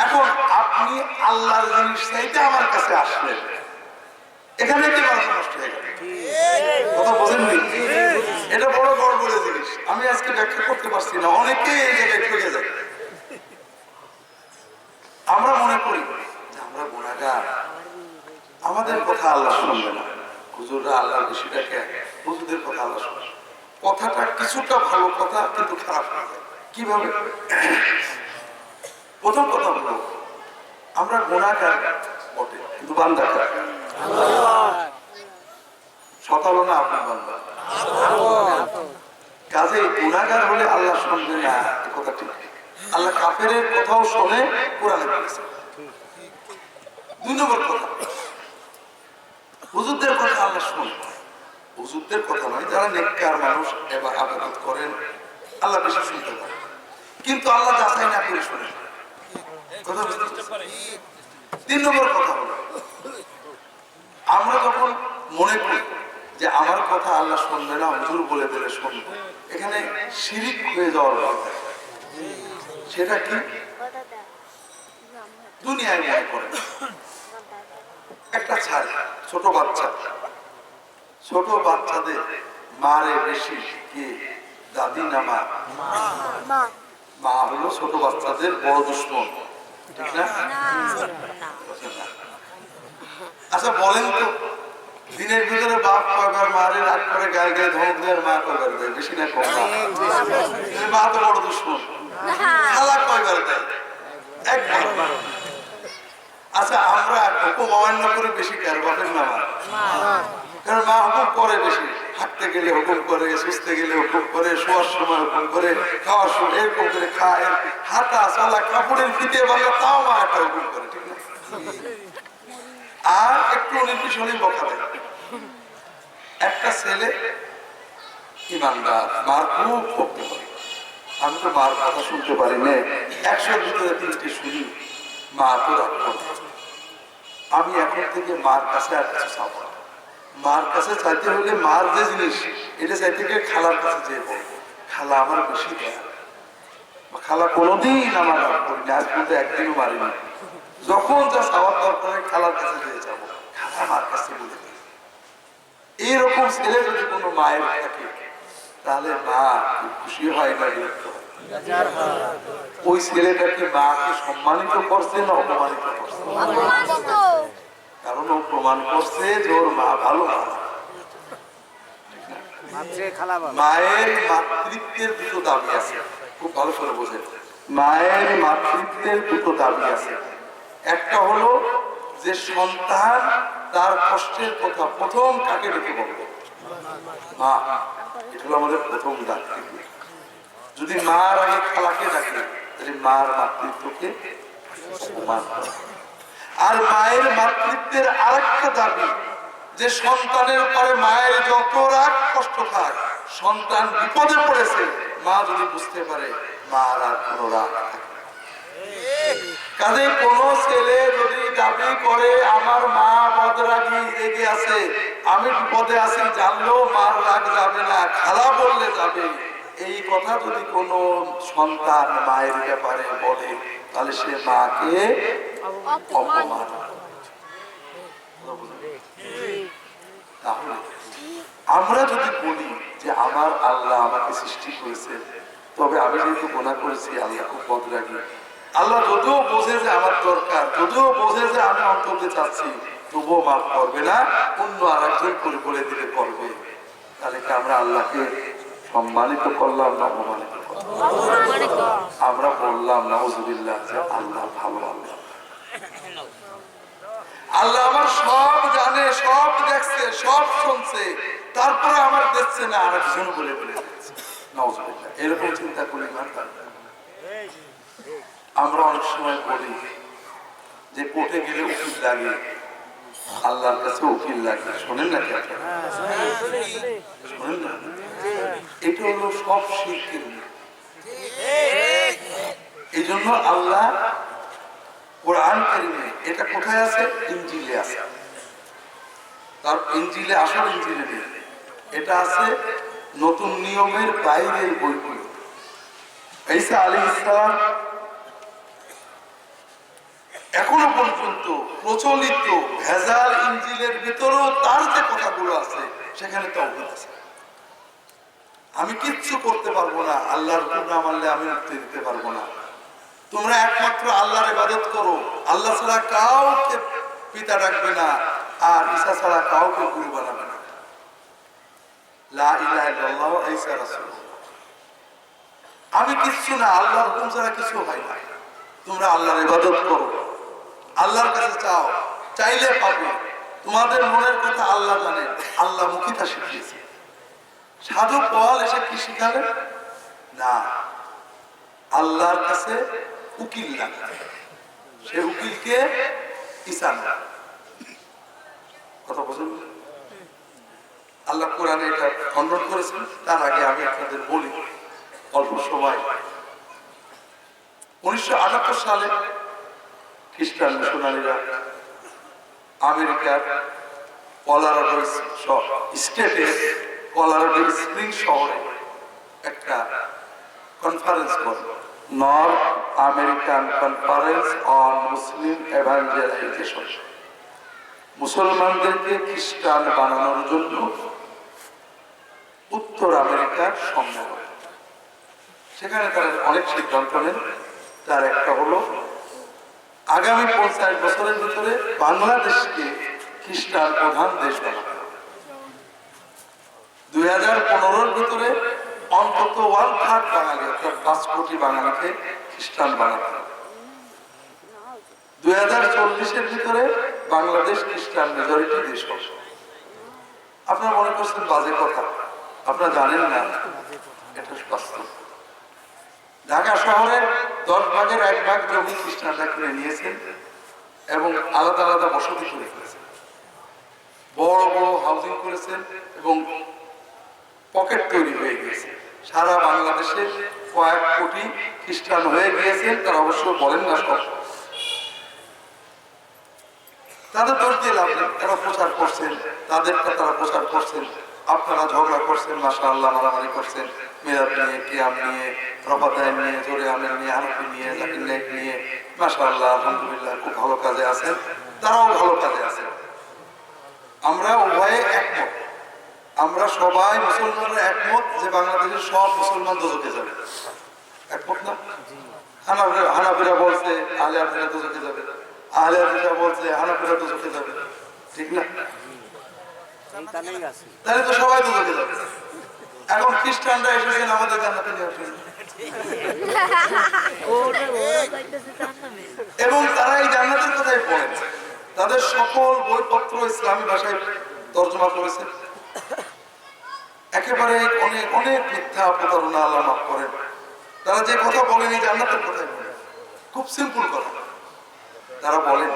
এখন আপনি আল্লাহর জিনিস চাইতে আমার কাছে আসলেন, এখানে কি মাথা নষ্ট হয়ে গেল? কথা বোঝেননি? এটা বড় গড়বড়ের জিনিস। আমি আজকে ব্যাখ্যা করতে পারছি না, অনেকে এই জায়গায় ঠকে যায়। আমরা মনে করি যে আমরা গুনাহগার, আমাদের কথা আল্লাহ শুনবে না। হুজুররা আল্লাহর বেশি ডাকে, হুজুরদের কথা আল্লাহ শুনবে। কথাটা কিছুটা ভালো কথা কিন্তু খারাপ কথা। কিভাবে? প্রথম কথা হলো আমরা গুনাহগার বটে কিন্তু বান্দা কার? সকাল না আপনার বান্দা। কাজে গুনাহগার হলে আল্লাহ শুনবে না, এই কথা ঠিক। আল্লাহ কাফেরের কথাও শোনে, কোরআনে বলেছে। 2 নম্বর কথা, হুজুরদের কথা আল্লাহ শুনে। হুজুরদের কথা নয়, যারা নেককার মানুষ এবার ইবাদত করেন, আল্লাহ বেশি শুনতে পারে, কিন্তু আল্লাহ যাচাই না করে শুনে। কথা বুঝতে পারেন? 3 নম্বর কথা হলো আমরা যখন মনে করি যে আমার কথা আল্লাহ শুনবে না, হুজুর বলে দিলে শুনবো, এখানে শিরিক হয়ে যাওয়ার কথা। সেটা কি? দুনিয়ায় মনে করেন একটা ছাড়, ছোট বাচ্চা, ছোট বাচ্চাদের মারে বেশি কে, দাদি না মা? মা হলো ছোট বাচ্চাদের বড় দুশ্মন, ঠিক না? আচ্ছা বলেন তো, দিনের ভিতরে বাপ কয়বার মারে, রাগ করে গায়ে গায়ে ধমক দেয়, মা কয়বার দেয়? বেশি না কম? মা তো বড় দুশ্মন। খালা কয়বার দেয়? একবার। আচ্ছা আমরা হুকুম অমান্য করে বেশি কার? বাপের না মা? কারণ মা হুকুম করে বেশি, হাঁটতে গেলে হুকুম করে, সুস্থে গেলে হুকুম করে, শোয়ার সময় হুকুম করে, খাওয়ার সময় এরকম করে খায়, হাঁটা চলা কাপড়ের ফিতে বাঁধা, তাও মা একটা হুকুম করে, ঠিক না? আর একটু নির্দিশ হলেই বকা দেয়। একটা ছেলে ইমানদার, মার খুব করতে পারে। আমি তো মার কথা শুনতে পারি না, 100-র ভিতরে 3টে শুনি, মা তো রাগ করে। আমি এখন থেকে মার কাছে আর কিছু চাবো না। মার কাছে চাইতে হলে মার যে জিনিস, এটা চাইতে গিয়ে খালার কাছে যেয়ে বলবো, খালা আমার বেশি দেয়। খালা কোনোদিন আমার রাগ করিনি, আজ পর্যন্ত একদিনও মারিনি। যখন যা চাওয়ার দরকার খালার কাছে যেয়ে যাবো, খালা মার কাছে বলে দেবে। এইরকম ছেলে যদি কোনো মায়ের থাকে, তাহলে মা খুশি হয় না বিরক্ত হয়? ওই ছেলেটাকে মাকে সম্মানিত করছে না অপমানিত করছে? কারণ ও প্রমাণ করছে যে ওর মা ভালো না। মায়ের মাতৃত্বের দুটো দাবি আছে, খুব ভালো করে বোঝেন। মায়ের মাতৃত্বের দুটো দাবি আছে। একটা হলো যে সন্তান তার কষ্টের কথা প্রথম কাকে ডেকে বলবে? মা। এটা হলো আমাদের প্রথম দাবি। যদি মার আগে খালাকে ডাকে তাহলে মার মাতৃত্বকে অপমান করে। আর মায়ের মাতৃত্বের আরেকটা দাবি যে সন্তানের পরে মায়ের যত রাগ কষ্ট থাক, সন্তান বিপদে পড়েছে, মা যদি বুঝতে পারে মার আর কোনো রাগ থাকে। কাজে কোন ছেলে যদি দাবি করে আমার মা বদরাগী রেগে আছে, আমি বিপদে আছি, জানলেও মার রাগ যাবে না, খালা বললে যাবে, এই কথা যদি কোন সন্তান মায়ের ব্যাপারে বলে তাহলে সে মাকে অপমান। তাহলে আমরা যদি বলি যে আমার আল্লাহ আমাকে সৃষ্টি করেছে, তবে আমি যেহেতু গুনাহ করেছি আল্লাহ খুব বদরাগী, আল্লাহ যদিও বোঝে যে আমার দরকার, যদিও বোঝে যে আমি অন্তর্তে চাচ্ছি, তবুও মাফ করবে না, অন্য আরেকজন করে বলে দিলে করবে। তাহলে কি আমরা আল্লাহকে সম্মানিত করলাম না অপমানিত করলাম? আমরা বললাম নাউজুবিল্লাহ যে আল্লাহ ভালো, আল্লাহ আমার সব জানে, সব দেখছে, সব শুনছে, তারপরে আমার দেখছে না, আরেকজন বলে বলে দিচ্ছে। নাউজুবিল্লাহ, এরকম চিন্তা করি না। আমরা অনেক সময় বলি যে কোর্টে গেলে উকিল লাগে, আল্লাহর কাছে উকিল লাগে। শোনেন না? শোনেন না? এটা হলো সব শিরকের। এই জন্য আল্লাহ কোরআন কারীমে, এটা কোথায় আছে? ইনজিলে আছে। তার ইনজিলে, আসল ইনজিলে নেই, এটা আছে নতুন নিয়মের বাইরের বইগুলো। ঈসা আলাইহিস সালাম এখনো পর্যন্ত প্রচলিত ভেজাল ইনজিলের ভিতরেও তার যে কথাগুলো আছে সেখানে তাওহীদ আছে। আমি কিচ্ছু করতে পারবো না, আল্লাহর হুকুম না মানলে আমি মুক্তি দিতে পারবো না। তোমরা একমাত্র আল্লাহর ইবাদত করো, আল্লাহ ছাড়া কাউকে পিতা ডাকবে না, আর ঈসা ছাড়া কাউকে গুরু বানাবে না। লা ইলাহা ইল্লাল্লাহ ঈসা রাসূলুল্লাহ। আমি কিচ্ছু না, আল্লাহর হুকুম ছাড়া কিছু হয় না। তোমরা আল্লাহর ইবাদত করো, আল্লাহর কাছে চাও, চাইলে পাবে। তোমাদের মনের কথা আল্লাহ জানেন, আল্লাহ মুখিতা শিখিয়েছে। সাধু পল এসে কি শিখাবে না, আল্লাহর কাছে উকিল লাগে, সে উকিলকে ঈসা না। কথা বুঝুন? আল্লাহ কোরআনে এটা খণ্ডন করেছেন। তার আগে আমি আপনাদের বলি অল্প সময়। 1978 সালে খ্রিস্টান মিশনারিরা আমেরিকার কলোরাডো স্টেটে কলোরাডো স্প্রিং শহরে একটা কনফারেন্স করে, north American conference on Muslim evangelization. মুসলমানদেরকে খ্রিস্টান বানানোর জন্য উত্তর আমেরিকার সম্মেলন। সেখানে তারা অনেক সিদ্ধান্ত নেন। তার একটা হলো আগামী 50 বছরের ভিতরে বাংলাদেশকে খ্রিস্টান প্রধান দেশ বানাতে হবে। 2015-র ভিতরে অন্তত 1/3 বাঙালি, অর্থাৎ 5 কোটি বাঙালিকে খ্রিস্টান বানাতে হবে। 2040-এর ভিতরে বাংলাদেশ খ্রিস্টান মেজরিটি দেশ হবে। আপনারা মনে করছেন বাজে কথা, আপনারা জানেন না এটা বাস্তব। ঢাকা শহরে 10 ভাগের 1 ভাগ জমি খ্রিস্টানরা কিনে নিয়েছেন এবং আলাদা আলাদা বসতি করে ফেলেছেন, বড় বড় হাউজিং করেছেন এবং পকেট তৈরি হয়ে গিয়েছে। সারা বাংলাদেশে কয়েক কোটি খ্রিস্টান হয়ে গিয়েছেন। তারা অবশ্য বলেন না সব, তাদের দোষ দিয়ে লাভ নেই। তারা প্রচার করছেন, তাদেরটা তারা প্রচার করছেন। আপনারা ঝগড়া করছেন, মাশাআল্লাহ, মারামারি করছেন, মিলাদ নিয়ে, কিয়াম নিয়ে, রফাতাইন নিয়ে, জোরে আমের নিয়ে, হানফি নিয়ে, জাকির নায়েক নিয়ে, মাশাআল্লাহ, আলহামদুলিল্লাহ, খুব ভালো কাজে আছেন। তারাও ভালো কাজে আছেন। আমরা উভয়ে একমত। আমরা সবাই মুসলমানরা একমত যে বাংলাদেশের সব মুসলমান দোজখে যাবে, একমত না? হানাফিরা বলছে আহলে হাদিসরা দোজখে যাবে, আহলে হাদিসরা বলছে হানাফিরা দোজখে যাবে, ঠিক না? তাহলে তো সবাই দোজখে যাবে। এখন খ্রিস্টানরা এসেছেন আমাদের জান্নাতে নিয়ে আসেন, এবং তারা এই জান্নাতের কথাই পড়েন, তাদের সকল বইপত্র ইসলামী ভাষায় তর্জমা করেছে। একেবারে অনেক অনেক মিথ্যা প্রতারণা আল্লাহ মাফ করেন। তারা যে কথা বলেন এই জান্নাতের কথাই বলেন, খুব সিম্পল কথা। তারা বলেন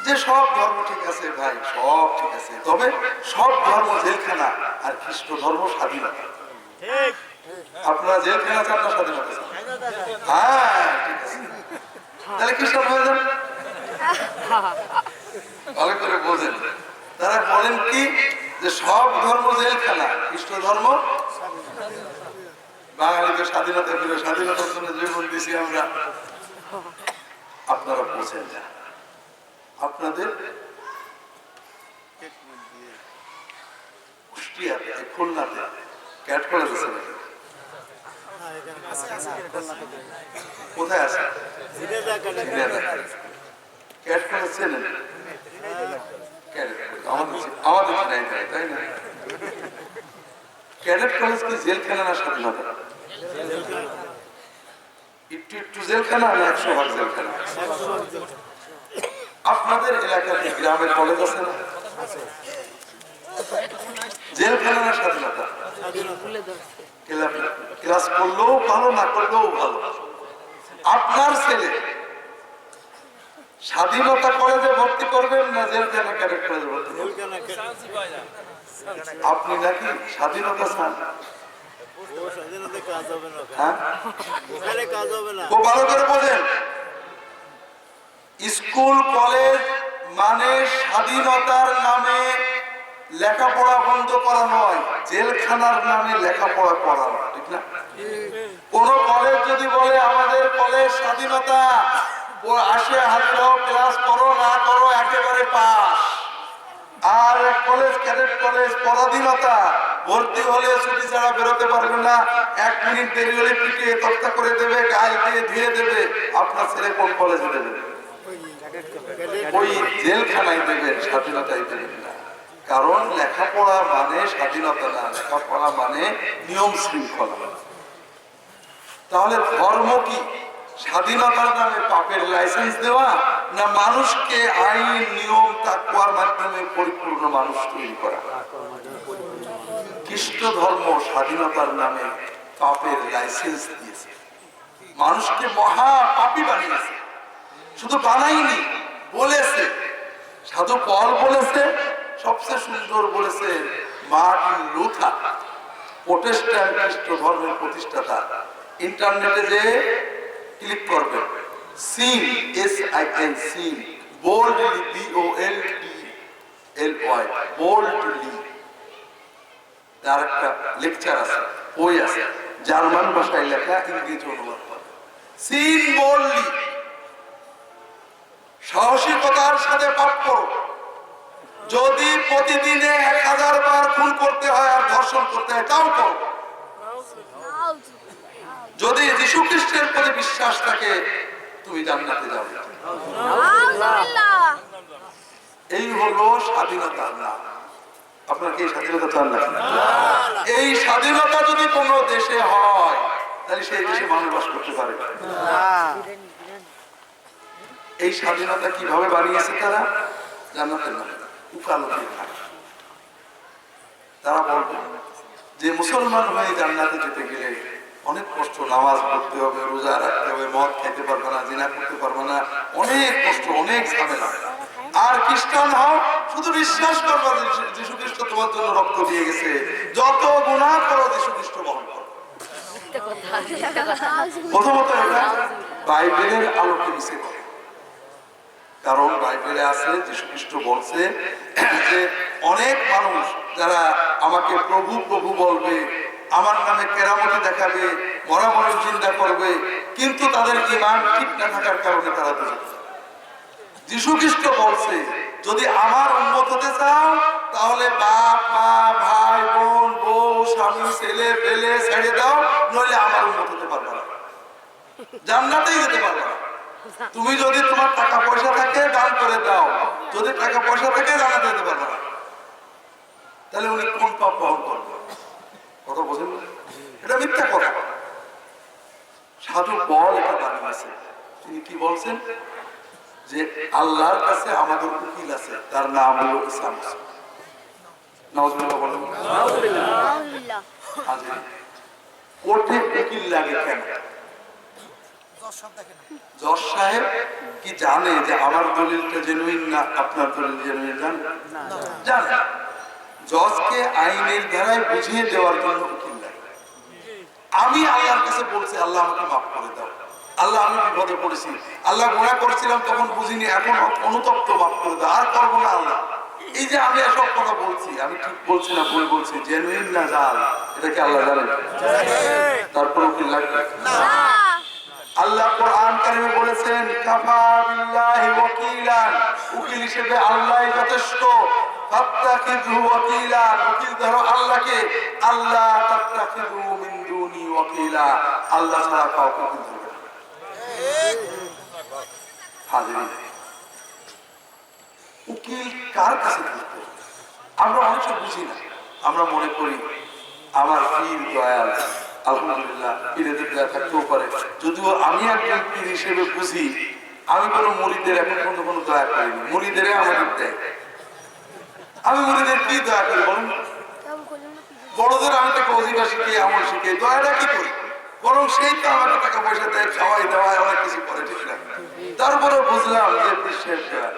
যে সব ধর্ম ঠিক আছে ভাই, সব ঠিক আছে, তবে সব ধর্ম জেলখানা আর খ্রিস্ট ধর্ম স্বাধীনতা। আপনারা জেলখানা চান না স্বাধীনতা চান? হ্যাঁ, ঠিক আছে, তাহলে খ্রিস্টান হয়ে যান। ভালো করে বোঝেন, তারা বলেন কি যে সব ধর্ম জেলখানা, খ্রিস্ট ধর্ম। বাঙালিকে স্বাধীনতা ফিরে, স্বাধীনতার জন্য জীবন দিয়েছি আমরা। আপনারা বোঝেন না, আপনাদের কুষ্টিয়াতে, খুলনাতে ক্যাট কলেজ আছে নাকি? কোথায় আছে? ক্যাট কলেজ চেনেন? আমাদের তাই না? ক্যাডেট কলেজ কি জেলখানা না স্বাধীনতা? একটু একটু জেলখানা না 100 জেলখানা? আপনাদের এলাকাতে গ্রামের কলেজ আছে না? জেলখানা না স্বাধীনতা? ক্লাস করলেও ভালো, না করলেও ভালো। আপনার ছেলে স্বাধীনতা কলেজে ভর্তি করবেন না জেলখানা ক্যাডেট কলেজে ভর্তি করবেন? আপনি নাকি স্বাধীনতা চান? খুব ভালো করে বোঝেন, স্কুল কলেজ মানে স্বাধীনতার নামে লেখাপড়া বন্ধ করা নয়, জেলখানার নামে লেখাপড়া করা, ঠিক না? কোন কলেজ যদি বলে আমাদের কলেজ স্বাধীনতা, আসে হাজির হও, ক্লাস করো, না করো একেবারে পাস। আর কলেজ ক্যাডেট কলেজ পরাধীনতা, ভর্তি হলে ছুটি ছাড়া বেরোতে পারবে না, 1 মিনিট দেরি হলে পিটিয়ে তক্তা করে দেবে, গায়ে দিয়ে ধুয়ে দেবে। আপনার ছেলে কোন কলেজে দেবে? ওই জেলখানায় দেবেন, স্বাধীনতায় দেবেন না। কারণ লেখাপড়া মানে স্বাধীনতা না, লেখাপড়া মানে নিয়ম শৃঙ্খলা। তাহলে ধর্ম কি স্বাধীনতার নামে পাপের লাইসেন্স দেওয়া, না মানুষকে আইন নিয়ম তাকওয়ার মাধ্যমে পরিপূর্ণ মানুষ তৈরি করা? খ্রিস্ট ধর্ম স্বাধীনতার নামে পাপের লাইসেন্স দিয়েছে, মানুষকে মহা পাপী বানিয়েছে। শুধু বানাইনি, বলেছে। সাধু পল বলেছে, সবচেয়ে সুন্দর বলেছে মার্টিন লুথার, প্রোটেস্ট্যান্ট খ্রিস্ট ধর্মের প্রতিষ্ঠাতা। ইন্টারনেটে যে ক্লিক করবেন, scene SIN boldly BOLDLY boldly, তার একটা লেকচার আছে, বই আছে, জার্মান ভাষায় লেখা, ইংরেজি অনুবাদ করা। সিন boldly, সাহসিকতার সাথে পাপ করো। যদি প্রতিদিনে 1000 বার খুন করতে হয় আর ধর্ষণ করতে হয়, তাও করো। যদি যীশু খ্রিস্টের প্রতি বিশ্বাস থাকে, তুমি জান্নাতে যাবে। এই হলো স্বাধীনতার নাম। আপনার কি স্বাধীনতা চান না? এই স্বাধীনতা যদি কোনো দেশে হয়, তাহলে সেই দেশে মানুষ বাস করতে পারে। এই স্বাধীনতা কিভাবে বানিয়েছে তারা? জান্নাতের নামে উকালতি। তারা বলবে যে মুসলমান হয়ে জান্নাতে যেতে গেলে অনেক কষ্ট, নামাজ পড়তে হবে, রোজা রাখতে হবে, মদ খেতে পারবে না, জিনা করতে পারবে না, অনেক কষ্ট, অনেক ঝামেলা। আর খ্রিস্টান হও, শুধু বিশ্বাস করবে যীশু খ্রিস্ট তোমার জন্য রক্ত দিয়ে গেছে, যত গুনাহ করো যীশু খ্রিস্ট বহন করো। প্রথমত এটা বাইবেলের আলোকে মিশে করে। কারণ বাইবেলে আছে, যীশু খ্রিস্ট বলছে যে অনেক মানুষ যারা আমাকে প্রভু প্রভু বলবে, আমার নামে কেরামতি দেখাবে, মরা মানুষ চিন্তা করবে, কিন্তু তাদের ঈমান ঠিক না থাকার কারণে তারা দোজখে। যীশু খ্রিস্ট বলছে যদি আমার উম্মত হতে চাও তাহলে বাপ মা ভাই বোন বউ স্বামী ছেলে পেলে ছেড়ে দাও, নইলে আমার উম্মত হতে পারবে না, জান্নাতেই যেতে পারবে না। তুমি যদি তোমার টাকা পয়সা থাকে দান করে দাও, যদি টাকা পয়সা থাকে জান্নাতে যেতে পারবে না। তাহলে উনি কোন পাপ বহন করবে? কথা বোঝেন না? এটা মিথ্যা কথা। সাধু বল এটা দাঁড়িয়ে আছে, তিনি কি বলছেন যে আল্লাহর কাছে আমাদের উকিল আছে, তার নাম হলো ইসলাম। নাউজুবিল্লাহ বলেন। কোর্টে উকিল লাগে কেন? জজ সাহেব কি জানে যে আমার দলিলটা জেনুইন না আপনার দলিল জেনুইন? জানে। জজকে আইনের ধারায় বুঝিয়ে দেওয়ার জন্য উকিল লাগে। আমি আল্লাহর কাছে বলছি আল্লাহ আমাকে মাফ করে দাও, আল্লাহ আমি বিপদে পড়েছি, আল্লাহ গুনাহ করছিলাম তখন বুঝিনি, এখন অনুতপ্ত, মাফ করে দাও, আর করবো না আল্লাহ। এই যে আমি এসব কথা বলছি, আমি ঠিক বলছি না ভুল বলছি, জেনুইন না জাল, এটা কি আল্লাহ জানেন? তারপর উকিল লাগবে না। আল্লাহ কোরআন কারিমে বলেছেন কাফা বিল্লাহি ওয়াকিলান, উকিল হিসেবে আল্লাহই যথেষ্ট। ফাত্তাখিযু ওয়াকিলান, উকিল ধরো আল্লাহকে, আল্লাহ তাত্তাখিযু মিন দুনি ওয়াকিলা, আল্লাহ ছাড়া কাউকে উকিল ধরবে না। হাজিরিন, উকিল কার কাছে ধরবে? আমরা অনেক সময় বুঝি না, আমরা মনে করি আমার পীর দয়াল, আলহামদুলিল্লাহ পীরেদের দয়া থাকতেও পারে, যদিও আমি একজন পীর হিসেবে বুঝি আমি কোনো মুরিদের এখন পর্যন্ত কোনো দয়া করিনি, মুরিদের আমাদের দেয়। আমি মুরিদের কি দয়া করি বলুন? বড়দের আমি তাকে অধিকার শিখিয়ে আমল শিখিয়ে দয়াটা কি করি? বরং সেই তো আমাকে টাকা পয়সা দেয়, খাওয়াই দেওয়ায় অনেক কিছু করে, ঠিক না? তারপরে বুঝলাম যে বিশ্বের দয়া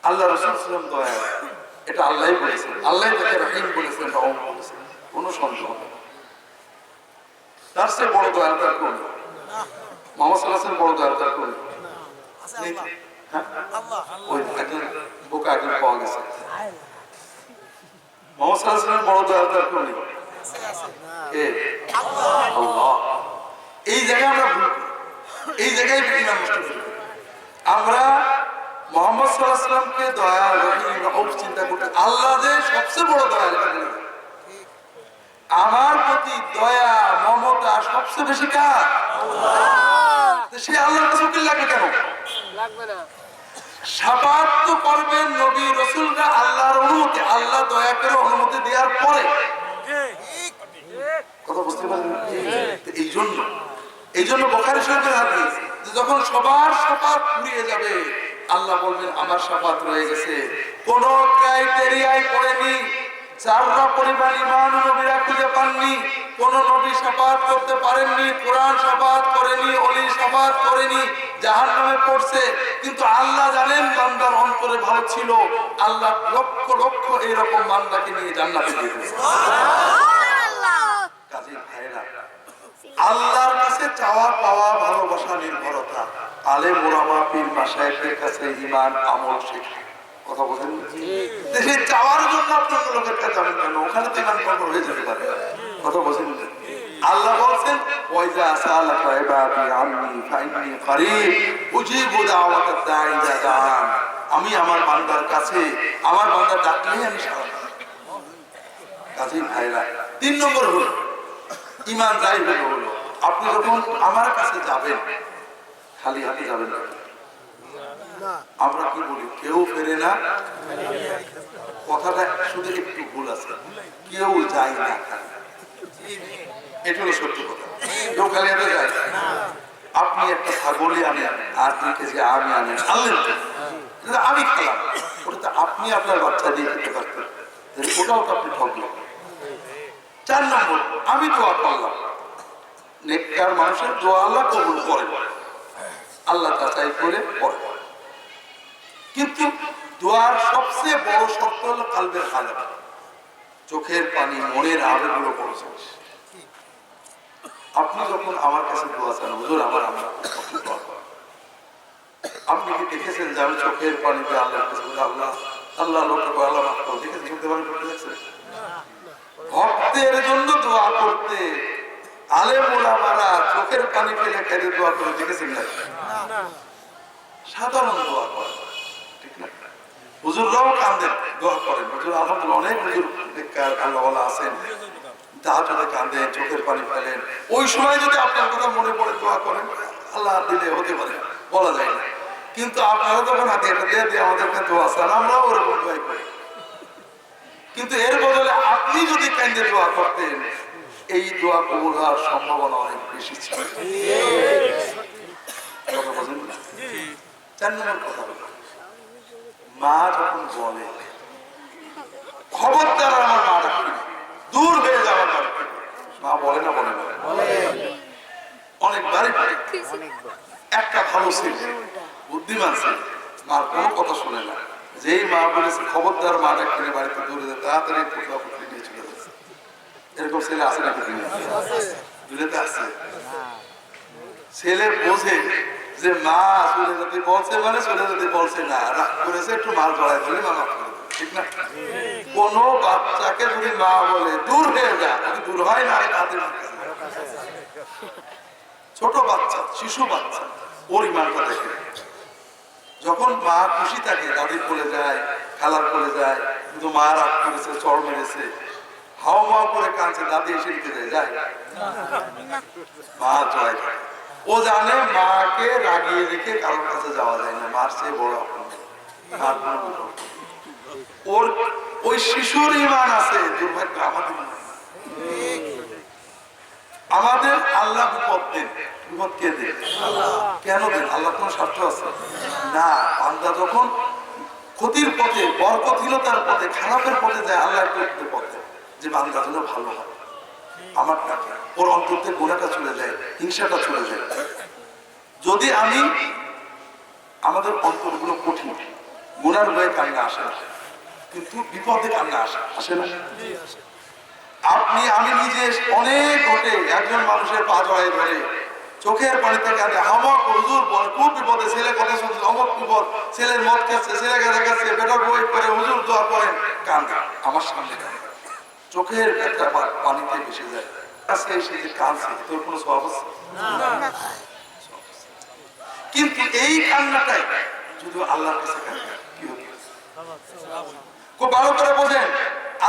আল্লাহ রাসূল সাল্লাল্লাহু আলাইহি ওয়াসাল্লাম দয়া, এটা আল্লাহই বলেছেন, আল্লাহই তাকে রহিম বলেছেন, রহম বলেছেন, কোনো সন্দেহ নেই। তার চেয়ে বড় দয়া তার কোন? মুহাম্মদ সাল্লাল্লাহু আলাইহি ওয়াসাল্লাম বড় দয়া তার কোন? ওই একজন বোকা একজন পাওয়া গেছে। মুহাম্মদ সাল্লাল্লাহু আলাইহি ওয়াসাল্লাম বড় দয়া তার কোন? আল্লাহ। এই জায়গায় আমরা ভুল করি, এই জায়গায় বিনা মুশকিল করি। আমরা মুহাম্মদ সাল্লাল্লাহু আলাইহি ওয়াসাল্লামকে দয়া রহিম রহম চিন্তা করতে, আল্লাহ যে সবচেয়ে বড় দয়া, আমার প্রতি দয়া মমতা সবচেয়ে বেশি কার? আল্লাহ। সে আল্লাহর কাছে উকিল লাগে কেন? লাগবে না। শাফাআত তো করবেন নবী রাসূলরা আল্লাহর অনুমতি, আল্লাহ দয়া করে অনুমতি দেওয়ার পরে। কথা বুঝতে পারলেন? এই জন্য বুখারী শরীফের হাদিস, যখন সবার শাফাআত ফুরিয়ে যাবে আল্লাহ বলবেন আমার শাফাআত রয়ে গেছে। কোন ক্রাইটেরিয়ায় পড়েনি, যারা পরিমাণ ঈমান নবীরা খুঁজে পাননি, কোন নবী শাফাআত করতে পারেননি, কোরআন শাফাআত করেনি, ওলি শাফাআত করেনি, জাহান্নামে পড়ছে। কিন্তু আল্লাহ জানেন বান্দার অন্তরে ভালো ছিল, আল্লাহ লক্ষ লক্ষ এরকম বান্দাকে নিয়ে জান্নাতে দিয়ে দিয়েছে। সুবহানাল্লাহ। কাজী ভাইরা, আল্লাহর কাছে চাওয়া পাওয়া ভালোবাসা নির্ভরতা, আলেম ওলামা পীর মাশায়েখদের কাছে ঈমান আমল শেখা। কথা বলেন, দেখে চাওয়ার জন্য আপনার লোকের কাছে যাবেন কেন? ওখানে তো ঈমান কবর হয়ে যেতে পারে। কথা বলেন, আল্লাহ বলছেন ওয়াইজা সালাকা ইবাদি আন্নী ফাইন্নী করিব উজিবু দাওয়াতাদ দাঈ ইযা দাআন, আমি আমার বান্দার কাছে, আমার বান্দা ডাকলেই আমি সাড়া দিই। কাজী ভাইরা, 3 নম্বর হলো ঈমান যাই হলো, আপনি যখন আমার কাছে যাবেন খালি হাতে যাবেন না। আমরা কি বলি, কেউ ফেরে না, কথাটা শুধু একটু ভুল আছে, কেউ যায় না, এটা হলো সত্য কথা। কেউ খালি হাতে যায়। আপনি একটা ছাগলই আনেন আর 2 কেজি আমি আনেন, আনলেন আমি খেলাম, ওটা আপনি আপনার বাচ্চা দিয়ে খেতে পারতেন, ওটাও তো আপনি ঠকলেন। 4 নম্বর, আমি দোয়া করলাম, নেককার মানুষের দোয়া আল্লাহ কবুল করে, আল্লাহ যাচাই করে পড়ে। কিন্তু দোয়ার সবচেয়ে বড় শর্ত হলো কালবের হালাত, চোখের পানি, মনের আবেগগুলো বড় জিনিস। আপনি যখন আমার কাছে দোয়া চান, হুজুর আমার আপনি কি দেখেছেন যে আমি চোখের পানিতে আল্লাহর কাছে আল্লাহ আল্লাহ লোককে আল্লাহ মাফ করো, দেখেছেন? ভক্তের জন্য দোয়া করতে আলেম ওলামারা চোখের পানি ফেলে খেলে দোয়া করে দেখেছেন না? সাধারণ দোয়া করে, ঠিক না? হুজুররাও কান্দেন, দোয়া করেন। হুজুর আলহামদুলিল্লাহ অনেক হুজুর আল্লাহওয়ালা আছেন, তাহাজ্জুদে কাঁদেন, চোখের পানি ফেলেন। ওই সময় যদি আপনার কথা মনে পড়ে দোয়া করেন, আল্লাহ দিলে হতে পারে, বলা যায় না। কিন্তু আপনারা যখন হাতে এটা দিয়ে দিয়ে আমাদেরকে দোয়া চান, আমরাও ওরকম দোয়াই করি। কিন্তু এর বদলে আপনি যদি কেন্দ্রে দোয়া করতেন, এই দোয়া কবুল হওয়ার সম্ভাবনা অনেক বেশি ছিল। কথা বোঝেন না? 4 নম্বর কথা হলো, মা যখন বলে খবরদার আমার মা রাখবি, দূর হয়ে যাওয়ার দরকার, মা বলে না? বলে না? অনেকবারই বলে। একটা ভালো ছেলে, বুদ্ধিমান ছেলে, মার কোনো কথা শুনে না। যেই মা বলেছে খবরদার মা ডাকলে বাড়িতে দূরে যেতে, তাড়াতাড়ি পুতলা পুতলি নিয়ে চলে যাচ্ছে। এরকম ছেলে আছে নাকি? দুনিয়াতে আছে। ছেলে বোঝে যে মা চলে যেতে বলছে মানে চলে যেতে বলছে না, রাগ করেছে, একটু মাল জড়াই ধরে মা মাফ করে দেবে, ঠিক না? কোন বাচ্চাকে যদি মা বলে দূর হয়ে যা, দূর হয় না, ছোট বাচ্চা, শিশু বাচ্চা, ওর ইমানটা দেখে। যখন মা খুশি থাকে, দাদির কোলে যায়, খালার কোলে যায়, কিন্তু মা রাগ করেছে, চড় মেরেছে, হাওয়া মাওয়া করে কাঁদছে, দাদি এসে দিতে যায়, মা জয় থাকে। ও জানে মাকে রাগিয়ে রেখে কারোর কাছে যাওয়া যায় না, মার চেয়ে বড় আপন। ওর ওই শিশুর ইমান আছে, দুর্ভাগ্য আমাদের আমাদের আল্লাহ বিপদ দেন। বিপদ কে দেন? কেন দেন? আল্লাহ কোন স্বার্থ আছে না। বান্দা যখন ক্ষতির পথে, বরকতহীনতার পথে, খারাপের পথে যায়, আল্লাহ একটু পথে যে বান্দা যেন ভালো হয়, আমার টাকা, ওর অন্তর থেকে গুনাহটা চলে যায়, হিংসাটা চলে যায়। যদি আমি, আমাদের অন্তরগুলো কঠিন, গুনার হয়ে কান্না আসে না, কিন্তু বিপদে কান্না আসে না। আপনি আমি নিজে অনেক ঘটে একজন মানুষের পা জড়াই ধরে চোখের পানিতে কাঁদে, আমার হুজুর বলে খুব বিপদে, ছেলে কথা শুনছে, অমক বিপদ, ছেলের মদ খাচ্ছে, ছেলে গাঁজা খাচ্ছে, বেটার বই করে, হুজুর দোয়া করেন, কান্দে আমার সামনে, চোখের একটা পানিতে ভেসে যায়। আজকে এসে যে কাঁদছে, তোর কোনো স্বভাব আছে? কিন্তু এই কান্নাটাই শুধু আল্লাহর কাছে কান্না। কি হতো? খুব ভালো করে বোঝেন,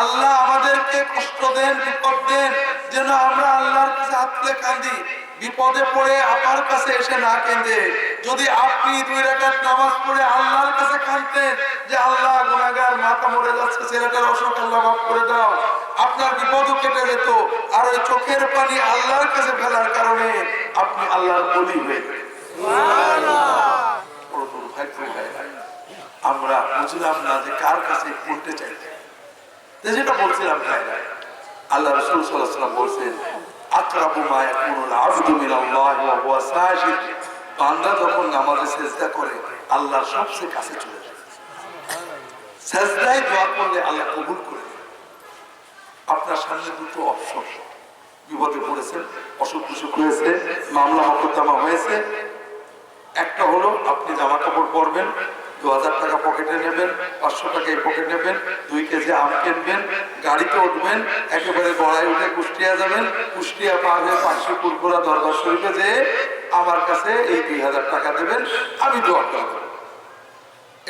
আল্লাহ আমাদেরকে কষ্ট দেন, বিপদ দেন, যেন আমরা আল্লাহর কাছে হাত তুলে কাঁদি। বিপদে পড়ে আপনার কাছে এসে না কেঁদে, যদি আপনি 2 রাকাত নামাজ পড়ে আল্লাহর কাছে কাঁদতেন যে আল্লাহ গুনাহগার, মাথা মরে যাচ্ছে, ছেলেটার অসুখ, আল্লাহ মাফ করে দাও, আপনার বিপদও কেটে যেত। আর ওই চোখের পানি আল্লাহর কাছে ফেলার কারণে আপনি আল্লাহর ওলি হয়ে গেলেন। আমরা বুঝলাম না যে কার কাছে করতে চাইতে। যেটা বলছিলাম, আল্লাহ রাসূল সাল্লাল্লাহু আলাইহি ওয়াসাল্লাম বলেন, আকরাবু মা ইয়াকুনুল আবদু মিনাল্লাহি ওয়া হুয়া সাজিদ, বান্দা যখন নামাজে সিজদা করে আল্লাহর সবচেয়ে কাছে চলে যায়। সিজদায় দোয়া করলে আল্লাহ কবুল করে দেন। আপনার সামনে দুটো অপশন, বিপদে পড়েছেন, অসুখ বিসুখ হয়েছে, মামলা মোকদ্দমা হয়েছে। একটা হলো আপনি জামা কাপড় পরবেন, 2000 টাকা পকেটে নেবেন, 500 টাকা এই পকেট নেবেন, 2 কেজি আম কিনবেন, গাড়িতে উঠবেন, একেবারে গড়াই উঠে কুষ্টিয়া যাবেন, কুষ্টিয়া পাবে 500 কুরকুরা দরবার শরীফে যে আমার কাছে এই 2000 টাকা দেবেন, আমি দোয়া করব।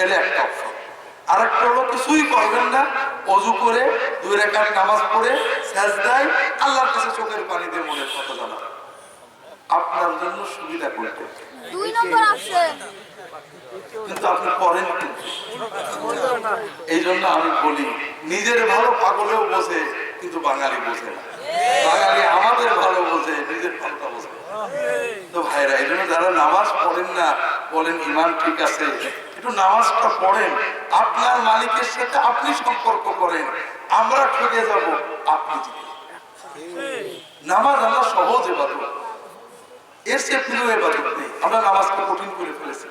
এলে একটা অপশন। আরেকটা হলো কিছুই করবেন না, ওযু করে 2 রাকাত নামাজ পড়ে সিজদায় আল্লাহর কাছে চোখের পানি দিয়ে মনের কথা জানাবেন। আপনার জন্য সুবিধা করতে 2 নম্বর অপশন, কিন্তু আপনি করেন। এই জন্য আমি বলি, নিজের ভালো পাগলেও বোঝে, কিন্তু বাঙালি বোঝে না। বাঙালি আমাদের ভালো বোঝে, নিজের ভালোটা বোঝে। তো ভাইরা, এই জন্য যারা নামাজ পড়েন না, বলেন ইমান ঠিক আছে, একটু নামাজটা পড়েন, আপনার মালিকের সাথে আপনি সম্পর্ক করেন। আমরা ঠকে যাব, আপনি জিতে। নামাজ আল্লাহ সহজ ইবাদত, এর চেয়ে প্রিয় ইবাদত নেই। আমরা নামাজকে কঠিন করে ফেলেছি।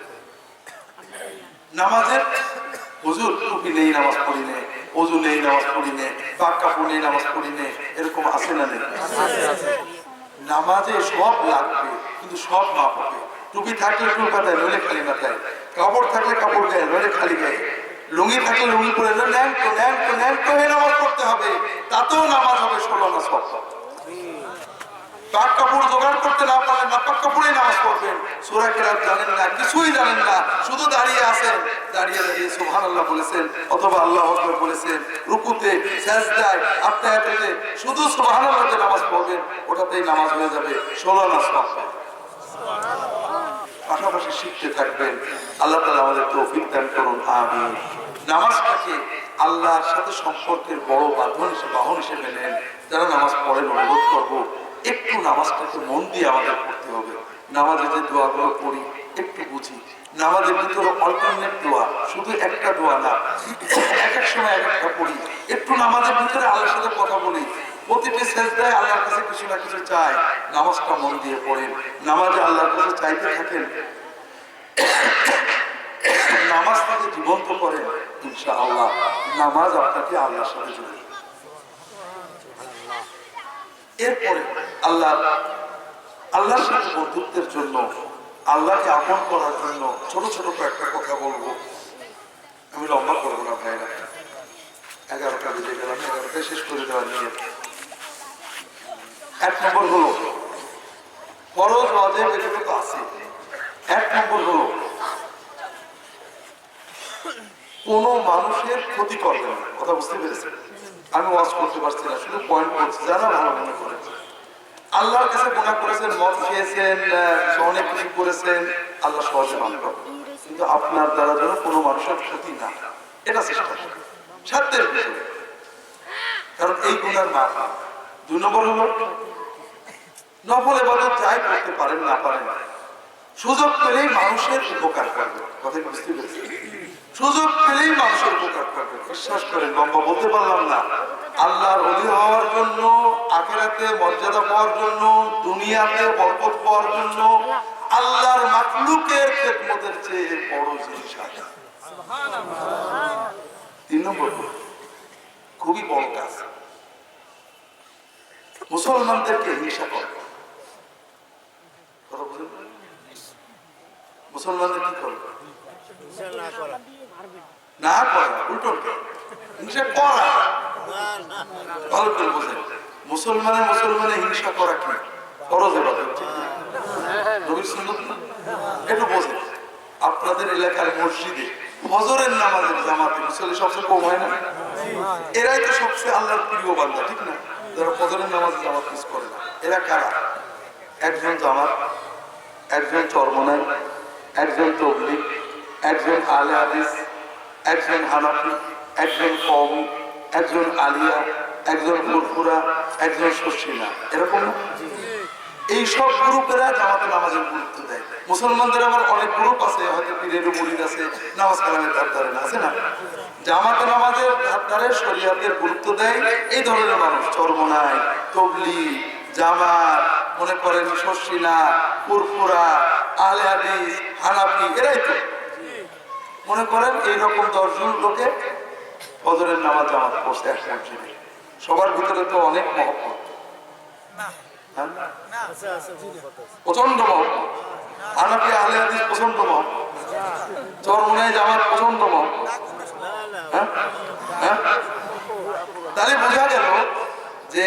নামাজের হুজুর টুপি নেই নামাজ পড়ি নে, ওযু নেই নামাজ পড়ি নে, পাক কাপড় নেই নামাজ পড়ি নে, এরকম আছে না? নেই? নামাজে সব লাগবে, কিন্তু সব মাপ হবে। টুপি থাকলে টুপি মাথায়, নইলে খালি মাথায়, কাপড় থাকলে কাপড় গায়ে, নইলে খালি গায়ে, লুঙ্গি থাকলে লুঙ্গি পরে ন্যাংটো হয়ে নামাজ পড়তে হবে, তাতেও নামাজ হবে 16 না 17। পাক কাপড় জোগাড় করতে না পারলেন না পাক কাপড়েই নামাজ পড়বেন, সূরা কেরাত জানেন না, কিছুই জানেন না, শুধু দাঁড়িয়ে আছেন, দাঁড়িয়ে দাঁড়িয়ে সুবহানাল্লাহ বলেছেন অথবা আল্লাহু আকবার বলেছেন, রুকুতে সাজদায় আত্তায়াতে শুধু সুবহানাল্লাহ দিয়ে নামাজ পড়বেন, ওটাতেই নামাজ হয়ে যাবে 16 না সওয়াব। পাশাপাশি শিখতে থাকবেন। আল্লাহ তাআলা আমাদের তৌফিক দান করুন, আমিন। নামাজটাকে আল্লাহর সাথে সম্পর্কের বড় বাঁধন হিসেবে নেন। যারা নামাজ পড়েন অনুরোধ করবো একটু নামাজটাকে মন দিয়ে আমাদের পড়তে হবে। নামাজে যে দোয়াগুলো পড়ি একটু বুঝি, নামাজের ভিতরে অল্টারনেট দোয়া, শুধু একটা দোয়া না, এক এক সময় এক একটা পড়ি। একটু নামাজের ভিতরে আল্লাহর সাথে কথা বলি, প্রতিটি সেজদায় আল্লাহর কাছে কিছু না কিছু চাই। নামাজটা মন দিয়ে পড়েন, নামাজে আল্লাহর কাছে চাইতে থাকেন, নামাজ থেকে জীবন্ত করেন, ইনশাআল্লাহ নামাজ আপনাকে আল্লাহর সাথে জুড়ে। এরপরে আল্লাহর সাথে বন্ধুত্বের জন্য, আল্লাহকে আপন করার জন্য ছোট ছোট কয়েকটা কথা বলবো। আমি লম্বা করবো না ভাইরা, 11টা বেজে গেলাম, 11টায় শেষ করে দেওয়ার নিয়ে। 1 নম্বর হলো ফরজ ওয়াজিব, এগুলো তো আছে। 1 নম্বর হলো কোন মানুষের ক্ষতি করবে না। কথা বুঝতে পেরেছেন? আমি ওয়াজ করতে পারছি না, শুধু পয়েন্ট করছি, যারা ভালো মনে করেছে। আল্লাহর কাছে গুনাহ করেছেন, মদ খেয়েছেন, অনেক কিছু করেছেন, আল্লাহ সহজে মাফ করবেন, কিন্তু আপনার দ্বারা যেন কোনো মানুষের ক্ষতি না, এটা চেষ্টা করবেন সাধ্যের ভিতরে, কারণ এই গুনার মাফ। 2 নম্বর হলো নফল ইবাদত যাই করতে পারেন না পারেন, সুযোগ পেলেই মানুষের উপকার করবেন। কথা বুঝতে পেরেছেন? সুযোগ পেলেই মানুষের উপকার করবেন। বিশ্বাস করেন, লম্বা বলতে পারলাম না। আল্লাহর ওলি হওয়ার জন্য, আখিরাতে মর্যাদা পাওয়ার জন্য, দুনিয়াতে বরকত পাওয়ার জন্য আল্লাহর মাখলুকের খেদমতের চেয়ে বড় জিনিস আছে। সুবহানাল্লাহ। 3 নম্বর খুবই বড় কাজ, মুসলমানদেরকে হিংসা করে। মুসলমানদের কি করবে? না করা, উল্টো হিংসা করা। ভালো করে বোঝেন, মুসলমানে হিংসা করা কি ফরজ ইবাদত, নবীর সুন্নাত না? একটু বোঝেন। আপনাদের এলাকার মসজিদে ফজরের নামাজের জামাতে মুসল্লি সবচেয়ে কম হয় না? এরাই তো সবচেয়ে আল্লাহর প্রিয় বান্দা, ঠিক না? যারা ফজরের নামাজের জামাত মিস করে না, এরা কারা? একজন জামাত, একজন চরমনাই, একজন তবলিগ, একজন আলে হাদিস, একজন হানাফি, একজন কওমি, একজন আলিয়া, একজন ফুরফুরা, একজন শশিনা, এরকম এই সব গ্রুপেরা জামাতে নামাজের গুরুত্ব দেয়। মুসলমানদের আবার অনেক গ্রুপ আছে, হয়তো পীরের মুরিদ আছে, নামাজ কালামের ধারে না, আছে না? জামাতে নামাজের ধারে শরিয়াতের গুরুত্ব দেয় এই ধরনের মানুষ, চরমনাই, তবলিগ, জামাত, মনে করেন শশিনা, ফুরফুরা, আলে হাদিস, হানাফি, এরাই তো মনে করেন এইরকম 10 জন লোকে ফজরের নামাজ জামাত পড়ছে এক মসজিদে। সবার ভিতরে তো অনেক মহব্বত, প্রচন্ড মহব্বত। হানাফি আলে হাদিস প্রচন্ড মহব্বত, চরমনাই জামাত প্রচন্ড মহব্বত। তাহলে বোঝা গেল যে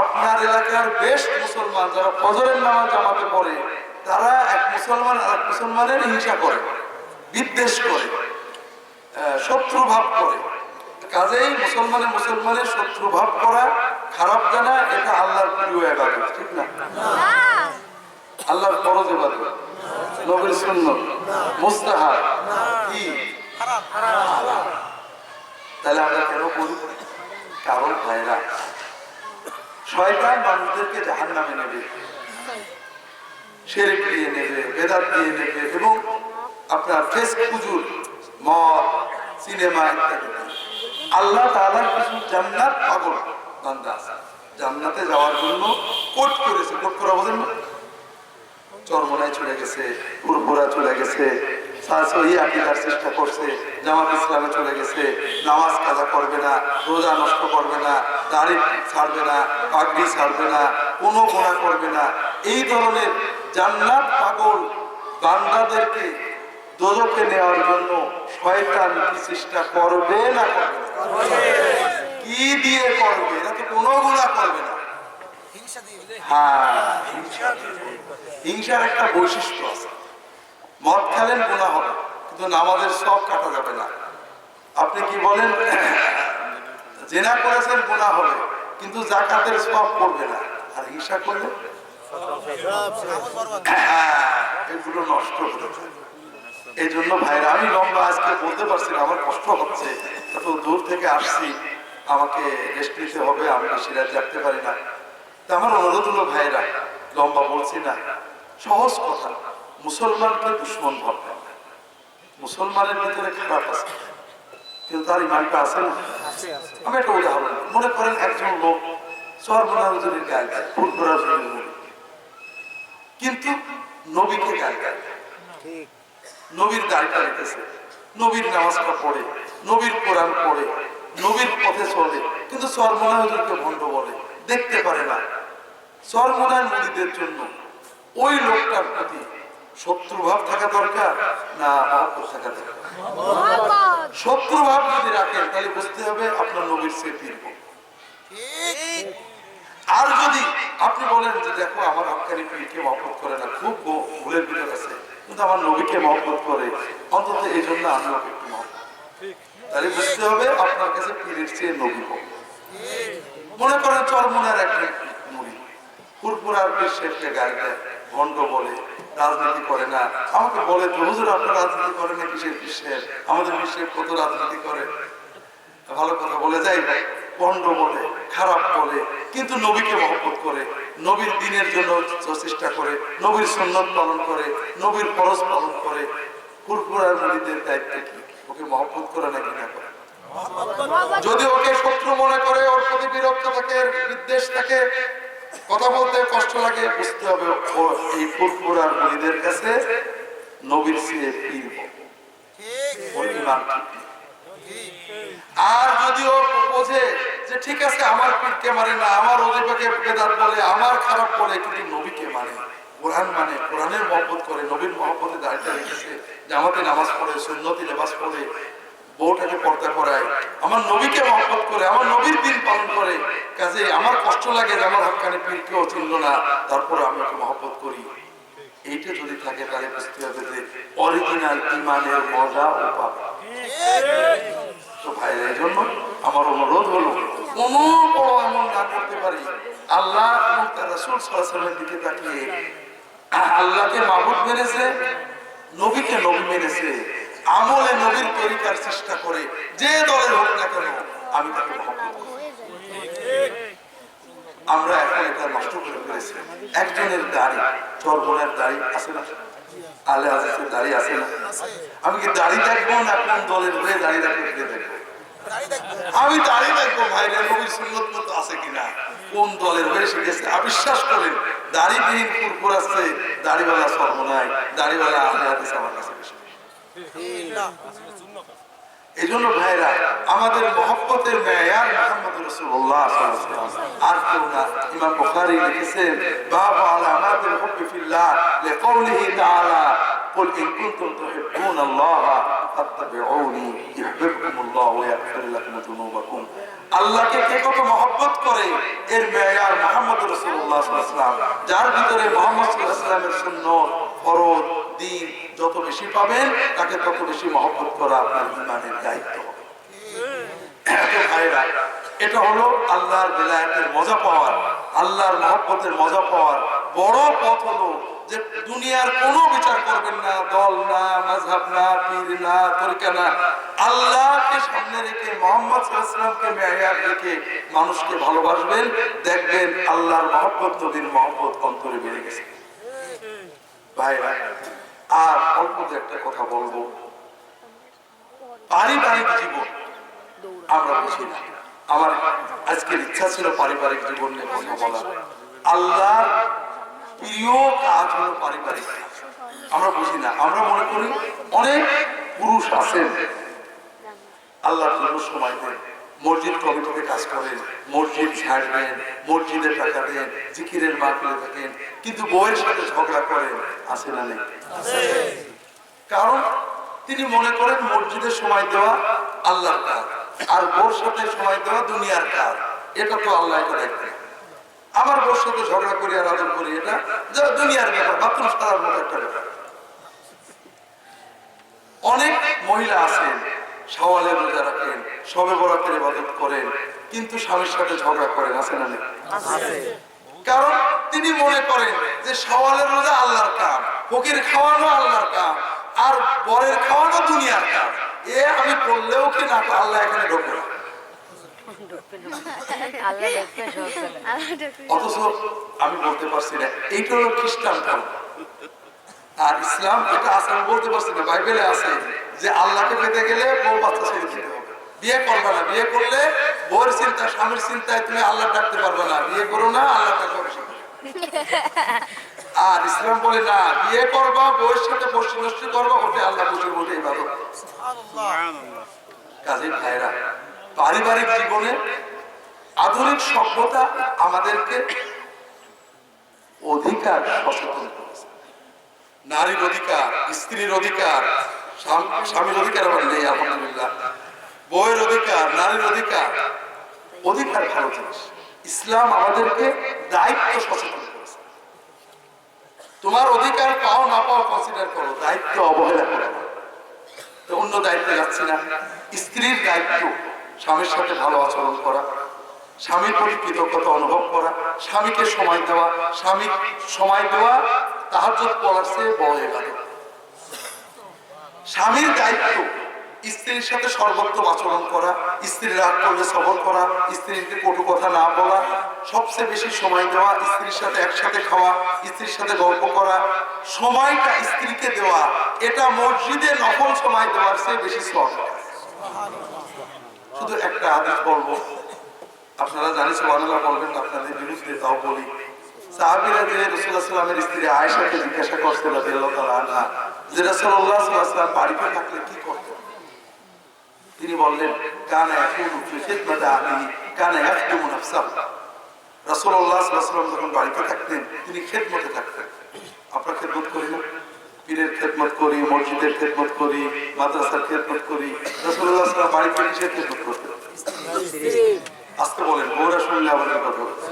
আপনার এলাকার বেশ মুসলমান যারা ফজরের নামাজ জামাতে পড়ে, তারা এক মুসলমান আর এক মুসলমানের হিংসা করে, বিদ্বেষ করে, শত্রু ভাব করে। কাজেই মুসলমানের শত্রু ভাব করা, খারাপ জানা, এটা আল্লাহর প্রিয় ইবাদত, ঠিক না? আল্লাহর ফরজ ইবাদত, নবীর সুন্নাত, মুস্তাহাব, কি তাহলে আমরা কেন করি? কারণ ভাইরা, শয়তান মানুষদেরকে জাহান্নামে নেবে, শিরক দিয়ে নেবে, বেদাত দিয়ে নেবে, এবং আপনার ফেস ফুজুর, মদ, সিনেমা ইত্যাদি। আল্লাহ তাআলার কিছু জান্নাত পাগল বান্দা আছে, জান্নাতে যাওয়ার জন্য কোট করেছে। কোট করা বোঝেন না? চরমনায় চলে গেছে, ফুরফুরা চলে গেছে, সহি আকীদার চেষ্টা করছে, জামাত ইসলামে চলে গেছে, নামাজ কাজা করবে না, রোজা নষ্ট করবে না, দাড়ি ছাড়বে না, পাগড়ি ছাড়বে না, কোনো গুনাহ করবে না। এই ধরনের জান্নাত পাগল বান্দাদেরকে দোজখে নেওয়ার জন্য শয়তান কি চেষ্টা করবে না করবে? কি দিয়ে করবে? এরা তো কোনো গুনাহ করবে না, হ্যাঁ, হিংসার একটা বৈশিষ্ট্য আছে। মদ খেলেন গুনাহ হবে, কিন্তু নামাজের সব কাটা যাবে না। আপনি কি বলেন, জেনা করেছেন গুনাহ হবে, কিন্তু যাকাতের সব করবে না। আর হিংসা করলে এগুলো নষ্ট হতে পারে। এই জন্য ভাইরা, আমি লম্বা আজকে বলতে পারছি না, আমার কষ্ট হচ্ছে, এত দূর থেকে আসছি, আমাকে রেস্ট নিতে হবে, আমি সিরাজ রাখতে পারি না। তা আমার অনুরোধ হলো ভাইরা, লম্বা বলছি না, সহজ কথা, মুসলমানকে দুশ্মন ভাববেন না। মুসলমানের ভিতরে খারাপ আছে, কিন্তু তার ইমানটা আছে না। আমি একটা উদাহরণ, মনে করেন একজন লোক সর্বনা হুজুরের গায়ে গায়, ফুরফুরা হুজুরের মুড়ি, কিন্তু নবীকে গায়ে গায়, নবীর দায়িত্ব রেখেছে, নবীর নামাজটা পড়ে, নবীর কোরআন পড়ে, নবীর পথে চলে, কিন্তু সর্বনা হুজুরকে ভণ্ড বলে, দেখতে পারে না। সর্বনার মুরিদের জন্য ওই লোকটার প্রতি শত্রুভাব থাকা দরকার না মহব্বত থাকা দরকার? শত্রুভাব যদি রাখেন তাহলে বুঝতে হবে আপনার নবীর সে ফিরব। আর যদি আপনি বলেন যে দেখো আমার হক্কানি পীরকে মহব্বত করে না, খুব ভুলের ভিতর আছে, কিন্তু আমার নবীকে মহব্বত করে, অন্তত এই জন্য আমি ওকে একটু মহব্বত, তাহলে বুঝতে হবে আপনার কাছে পীরের চেয়ে নবী হোক। মনে করেন চরমনের একটা মুড়ি, ফুরফুরার পীর শেখকে গায়ে দেয়, ভণ্ড বলে, রাজনীতি করে না। আমাকে বলে তো হুজুর আপনার রাজনীতি করে না কিসের বিশ্বের, আমাদের বিশ্বের কত রাজনীতি করে, ভালো কথা বলে যাই, ভণ্ড বলে, খারাপ বলে, কিন্তু নবীকে মহব্বত করে, নবীর দ্বীনের জন্য চেষ্টা করে, নবীর সুন্নাত পালন করে, নবীর ফরজ পালন করে। ফুরফুরার মুরিদের দায়িত্ব কি? ওকে মহব্বত করে নাকি না করে? যদি ওকে শত্রু মনে করে, ওর প্রতি বিরক্ত থাকে, বিদ্বেষ থাকে, কথা বলতে কষ্ট লাগে, বুঝতে হবে ও এই ফুরফুরার মুরিদের কাছে নবীর চেয়ে পীর, ওর ঈমান ঠিক নেই। আর যদি ও বোঝে যে ঠিক আছে আমার পীরকে মানে না, আমার ওজিফাকে বেদাত বলে, আমার খারাপ বলে, কিন্তু নবীকে মানে, কোরআন মানে, কোরআনের মহব্বত করে, নবীর মহব্বতে দাঁড়িয়ে রেখেছে, জামাতে নামাজ পড়ে, সুন্নতি লেবাস পড়ে, বউটাকে পর্দা করায়, আমার নবীকে মহব্বত করে, আমার নবীর দিন পালন করে, কাজে আমার কষ্ট লাগে যে আমার হক্কানি পীরকেও চিনল না, তারপরে আমি ওকে মহব্বত করি। এইটা যদি থাকে তাহলে বুঝতে হবে যে অরিজিনাল ঈমানের মজা ও পাবে। তো ভাইরা, এই জন্য আমার অনুরোধ হলো, কোনো বড় আমল না করতে পারি, আল্লাহ এবং তার রাসূল সাল্লাল্লাহু আলাইহি ওয়াসাল্লামের দিকে তাকিয়ে আল্লাহকে মাবুদ মেনেছে, নবীকে নবী মেনেছে, আমলে নবীর তরিকার চেষ্টা করে, যে দলের হোক না কেন আমি তাকে মহব্বত করি। আমরা এখন এটা নষ্ট করে ফেলেছি। একজনের দাড়ি, চরমনের দাড়ি আছে না, আলে হাদিসের দাড়ি আছে না, আমি কি দাড়ি দেখবো না কোন দলের হয়ে দাড়ি রাখলে দেখবো? আমি দাড়ি দেখবো ভাইরা নবীর সুন্নত মতো আছে কিনা, কোন দলের হয়ে শিখেছে। অবিশ্বাস করেন, দাড়িবিহীন ফুরফুর আছে, দাড়িওয়ালা সর্বনাই, দাড়িওয়ালা আলে হাদিস আমার কাছে বেশি। এই জন্য ভাইরা, আমাদের মহব্বতের মেয়ার মুহাম্মদ রাসূলুল্লাহ সাল্লাল্লাহু আলাইহি ওয়াসাল্লাম, আর কেউ না। ইমাম বুখারী লিখেছেন, বাবু আলামাতুল হুব্বি ফিল্লাহ লিকাউলিহি তাআলা, কুল ইন কুনতুম তুহিব্বুনাল্লাহা ফাত্তাবিউনি ইউহিব্বুকুমুল্লাহু ওয়া ইয়াগফির লাকুম যুনুবাকুম। আল্লাহকে কে কত মহব্বত করে এর মেয়ার মুহাম্মদ রাসূলুল্লাহ সাল্লাল্লাহু আলাইহি ওয়াসাল্লাম। যার ভিতরে মুহাম্মদ সাল্লাল্লাহু আলাইহি ওয়াসাল্লামের সুন্নাত, ফরজ, দ্বীন যত বেশি পাবেন, তাকে তত বেশি মহব্বত করা আপনার ঈমানের দায়িত্ব। এটা হলো আল্লাহর বেলায়েতের মজা পাওয়ার, আল্লাহর মহব্বতের মজা পাওয়ার বড় পথ হলো যে দুনিয়ার কোনো বিচার করবেন না, দল না, মাযহাব না, পীর না, তরিকা না, আল্লাহকে সামনে রেখে, মুহাম্মদ সাল্লাল্লাহু আলাইহি ওয়াসাল্লামকে মেয়ার রেখে মানুষকে ভালোবাসবেন, দেখবেন আল্লাহর মহব্বত, নবীর মহব্বত অন্তরে বেড়ে গেছে। ভাইরা, আর অল্প একটা কথা বলবো, পারিবারিক জীবন আমরা বুঝি না। আমার আজকের ইচ্ছা ছিল পারিবারিক জীবন নিয়ে কথা বলা। আল্লাহর প্রিয় কাজ হলো পারিবারিক কাজ। আমরা বুঝি না, আমরা মনে করি অনেক পুরুষ আছেন আল্লাহর জন্য সময় দেন, মসজিদ কমিটিতে কাজ করেন, মসজিদ ছাড়বেন, মসজিদের টাকা দেন, জিকিরের মাহফিলে থাকেন, কিন্তু বউয়ের সাথে ঝগড়া করেন, আছে না নেই? কারণ তিনি মনে করেন মসজিদে সময় দেওয়া আল্লাহর কাজ, আর বউর সাথে সময় দেওয়া দুনিয়ার কাজ। এটা তো আল্লাহ এটা দেখবেন। আমার বউর সাথে ঝগড়া করি আর আদর করি, এটা দুনিয়ার ব্যাপার, বাথরুম সারার মতো একটা ব্যাপার। অনেক মহিলা আছেন শাওয়ালের রোজা রাখেন, শবে বরাতের ইবাদত করেন, কিন্তু স্বামীর সাথে ঝগড়া করেন, আছেন না? কারণ তিনি মনে করেন যে শাওয়ালের রোজা আল্লাহর কাম, ফকির খাওয়ানো আল্লাহর কাম, আর বরের খাওয়ানো দুনিয়ার কাম। এ আমি করলেও কি না, আল্লাহ এখানে ঢোকে না। অথচ আমি বলতে পারছি না এইটা হলো খ্রিস্টান ধর্ম, আর ইসলাম এটা আছে আমি বলতে পারছি না। বাইবেলে আছে যে আল্লাহকে পেতে গেলে বউ বাচ্চা ছেড়ে দিতে হবে, বিয়ে করবে না। বিয়ে করলে বউয়ের চিন্তা, স্বামীর চিন্তায় তুমি আল্লাহ ডাকতে পারবে না। বিয়ে করো না, আল্লাহ ডাকবে। আর ইসলাম বলে না, বিয়ে করবা, বউয়ের সাথে বসে নষ্টি করবা, ওটা আল্লাহ বসে বলে ইবাদত। কাজে ভাইরা, পারিবারিক জীবনে আধুনিক সভ্যতা আমাদেরকে অধিকার সচেতন করেছে। নারীর অধিকার, স্ত্রীর অধিকার, স্বামীর অধিকার আবার নেই আলহামদুলিল্লাহ, বউয়ের অধিকার, নারীর অধিকার। অধিকার ভালো জিনিস। ইসলাম আমাদেরকে দায়িত্ব সচেতন করেছে। তোমার অধিকার পাও না পাও কনসিডার করো, দায়িত্ব অবহেলা করো না। তো অন্য দায়িত্বে যাচ্ছি না। স্ত্রীর দায়িত্ব স্বামীর সাথে ভালো আচরণ করা, স্বামীর প্রতি কৃতজ্ঞতা অনুভব করা, স্বামীকে সময় দেওয়া। স্বামী সময় দেওয়া তাহাজ্জুদ পড়ার চেয়ে বড় ইবাদত। স্বামীর দায়িত্ব স্ত্রীর সাথে সর্বোত্তম আচরণ করা, স্ত্রীর রাগ করলে সবর করা, স্ত্রীকে কটু কথা না বলা, সবচেয়ে বেশি সময় দেওয়া, স্ত্রীর সাথে একসাথে খাওয়া, স্ত্রীর সাথে গল্প করা, সময়টা স্ত্রীকে দেওয়া। এটা মসজিদে নফল সময় দেওয়ার চেয়ে বেশি সওয়াব। শুধু একটা হাদিস বলবো, আপনারা জানেন সুবহানাল্লাহ বলবেন, আপনাদের বিরুদ্ধে তাও বলি। সাহাবীরা যে রাসূলুল্লাহ সাল্লাল্লাহু আলাইহি ওয়াসাল্লামের স্ত্রী আয়েশাকে জিজ্ঞাসা করতে রাদিয়াল্লাহু তাআলা আনহা যে রাসূলুল্লাহ সাল্লাল্লাহু আলাইহি ওয়াসাল্লাম বাড়িতে থাকলে কি করতেন, তিনি বললেন কানা ইয়াকুনু ফি খিদমাতি আহলিহি কানা ইয়াখদুমু নাফসাহু। রাসূলুল্লাহ সাল্লাল্লাহু আলাইহি ওয়াসাল্লাম যখন বাড়িতে থাকতেন তিনি খেদমতে থাকতেন। আমরা খেদমত করি না? পীরের খেদমত করি, মসজিদের খেদমত করি, মাদ্রাসার খেদমত করি। রাসূলুল্লাহ সাল্লাল্লাহু আলাইহি ওয়াসাল্লাম বাড়িতে কিসের খেদমত করতেন? আজকে বলেন, বউরা শুনলে আমাদের কথা বলতে।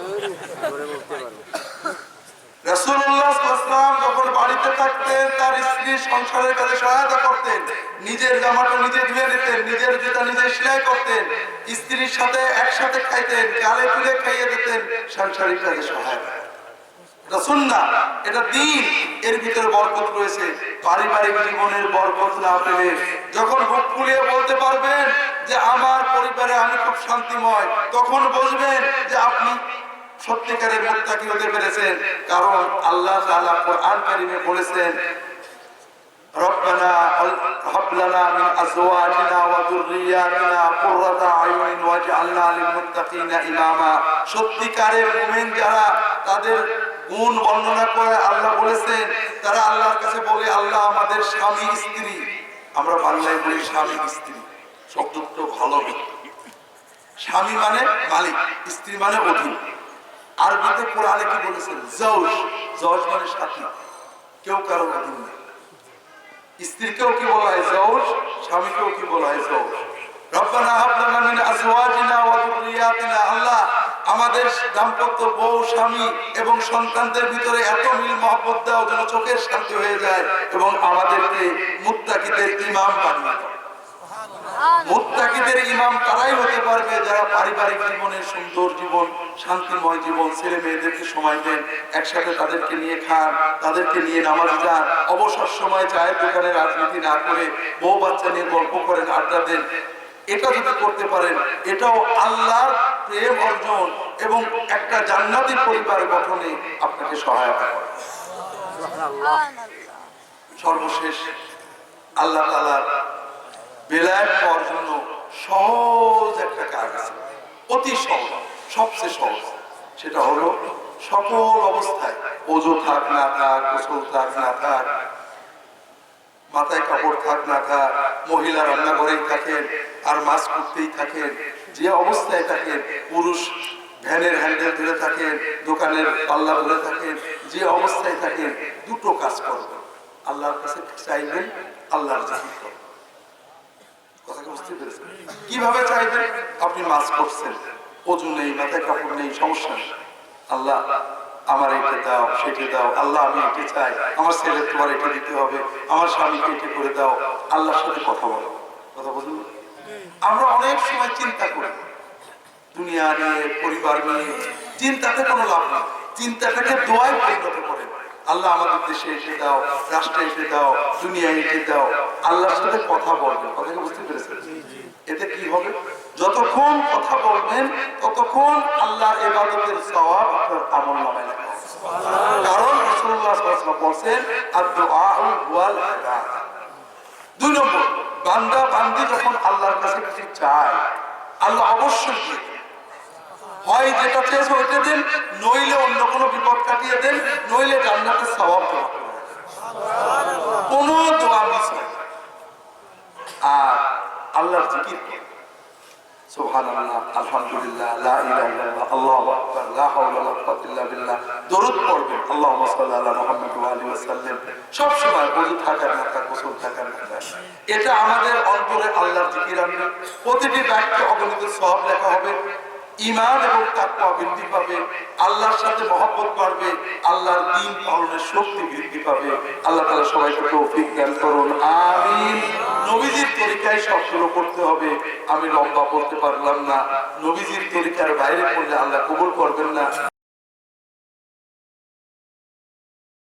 রাসূলুল্লাহ সাল্লাল্লাহু আলাইহি ওয়াসাল্লাম যখন বাড়িতে থাকতেন তার স্ত্রীর সংসারের কাজে সহায়তা করতেন, নিজের জামাটা নিজে ধুয়ে নিতেন, নিজের জুতা নিজে সেলাই করতেন, স্ত্রীর সাথে একসাথে খাইতেন, গালে তুলে খাইয়ে দিতেন, সাংসারিক কাজে সহায়তা। এটা সুন্নাহ, এটা দ্বীন, এর ভিতরে বরকত রয়েছে। পারিবারিক জীবনের বরকত না পেলে যখন বুক ফুলিয়ে বলতে পারবেন যে আমার পরিবারে আমি খুব শান্তিময়, তখন বুঝবেন যে আপনি সত্যিকারের মুত্তাকি হতে পেরেছেন। কারণ আল্লাহ তাআলা কোরআন কারীমে বলেছেন, রব্বানা হাব লানা মিন আজওয়াজিনা ওয়া যুররিয়াতিনা কুররাতা আয়ুনিন ওয়াজআলনা লিল মুত্তাকিনা ইমামা। সত্যিকারের মুমিন যারা, তাদের গুণ বর্ণনা করে আল্লাহ বলেছেন, তারা আল্লাহর কাছে বলে আল্লাহ আমাদের স্বামী স্ত্রী, আমরা বাংলায় বলি স্বামী স্ত্রী, শব্দটা ভালো। স্বামী মানে মালিক, স্ত্রী মানে অধীন। আরবিতে কোরআনে কি বলেছেন? জওজ। জওজ মানে সাথী, কেউ কারো অধীন নেই। স্ত্রীকেও কি বলা হয়? জওজ। স্বামীকেও কি বলা হয়? জওজ। রব্বানা হাব লানা মিন আজওয়াজিনা ওয়া যুররিয়াতিনা, আল্লাহ আমাদের দাম্পত্য বউ স্বামী এবং সন্তানদের ভিতরে এত মিল মহব্বত দাও যেন চোখের শান্তি হয়ে যায়, এবং আমাদেরকে মুত্তাকিদের ইমাম বানিয়ে দাও। মুত্তাকিদের ইমাম তারাই হতে পারবে যারা পারিবারিক জীবনের সুন্দর জীবন, শান্তিময় জীবন, ছেলে মেয়েদেরকে সময় দেন, একসাথে তাদেরকে নিয়ে খান, তাদেরকে নিয়ে নামাজ যান, অবসর সময় চায়ের দোকানে রাজনীতি না করে বউ বাচ্চা নিয়ে গল্প করেন, আড্ডা দেন। এটা যদি করতে পারেন, এটাও আল্লাহর প্রেম অর্জন এবং একটা জান্নাতি পরিবার গঠনে আপনাকে সহায়তা করে। সর্বশেষ আল্লাহ তাআলার বেলায়েত পাওয়ার জন্য সহজ একটা কাজ আছে, অতি সহজ, সবচেয়ে সহজ। সেটা হলো সকল অবস্থায়, ওযু থাক না থাক, গোসল থাক না থাক, মাথায় কাপড় থাক না থাক, মহিলা রান্নাঘরেই থাকেন আর মাস্ক পরতেই থাকেন, যে অবস্থায় থাকেন, পুরুষ ভ্যানের হ্যান্ডেল ধরে থাকেন, দোকানের পাল্লা ধরে থাকেন, যে অবস্থায় থাকেন, দুটো কাজ করবেন। আল্লাহর কাছে চাইবেন, আল্লাহর জিকির করবেন। কথাটা বুঝতে পেরেছেন? কিভাবে চাইবেন? আপনি মাস্ক পরছেন, ওযু নেই, মাথায় কাপড় নেই, সমস্যা নেই, আল্লাহ আমার এটা দাও, সেটা দাও, আল্লাহ আমি এটা চাই, আমার ছেলে তোমার এটা দিতে হবে, আমার স্বামীকে এটা করে দাও। আল্লাহর সাথে কথা বলো, কথা বলুন। আমরা অনেক সময় চিন্তা করি দুনিয়া নিয়ে, পরিবার নিয়ে। চিন্তাতে কোনো লাভ নেই, চিন্তাটাকে দোয়ায় পরিণত করে। আল্লাহ আমাদের দেশে এসে দাও, রাষ্ট্রে এসে দাও, দুনিয়ায় এসে দাও। আল্লাহর সাথে কথা বলবেন, কথাটা বুঝতে পেরেছেন? এতে কি হবে? যতক্ষণ কথা বলবেন ততক্ষণ আল্লাহর ইবাদতের সওয়াব আপনার আমলনামায় লেখা হবে। কারণ রাসূলুল্লাহ সাল্লাল্লাহু আলাইহি ওয়াসাল্লাম বলেন আদ-দুআউ ওয়াল ইবাদা। 2 নম্বর, বান্দা বান্দি যখন আল্লাহর কাছে কিছু চায়, আল্লাহ অবশ্যই দিয়ে দেন। হয় যেটা চেয়েছে ওইটা দেন, নইলে অন্য কোনো বিপদ কাটিয়ে দেন, নইলে জান্নাতের সওয়াব জমা করে দেন। কোনো দোয়া মিস হয় না। আর আল্লাহর জিকির করুন, সুবহানাল্লাহ, আলহামদুলিল্লাহ, লা ইলাহা ইল্লাল্লাহ, আল্লাহু আকবার, লা হাওলা ওয়ালা কুওয়াতা ইল্লা বিল্লাহ। দরুদ পড়বেন, আল্লাহুম্মা সাল্লি আলা মুহাম্মাদ ওয়া আলিহি ওয়া সাল্লাম। সব সময় ওযু থাকার না থাক, গোসল থাকার না থাক, এটা আমাদের অন্তরে আল্লাহর জিকির আনবে। প্রতিটি বাক্যে অগণিত সওয়াব লেখা হবে। ঈমান এবং তাকওয়া বৃদ্ধি পাবে, আল্লাহর সাথে মহব্বত বাড়বে, আল্লাহর দ্বীন পালনের শক্তি বৃদ্ধি পাবে। আল্লাহ তাআলা সবাইকে তৌফিক দান করুন, আমিন। নবীজির তরিকায় সবগুলো করতে হবে। আমি লম্বা করতে পারলাম না, নবীজির তরিকার বাইরে করলে আল্লাহ কবুল করবেন না।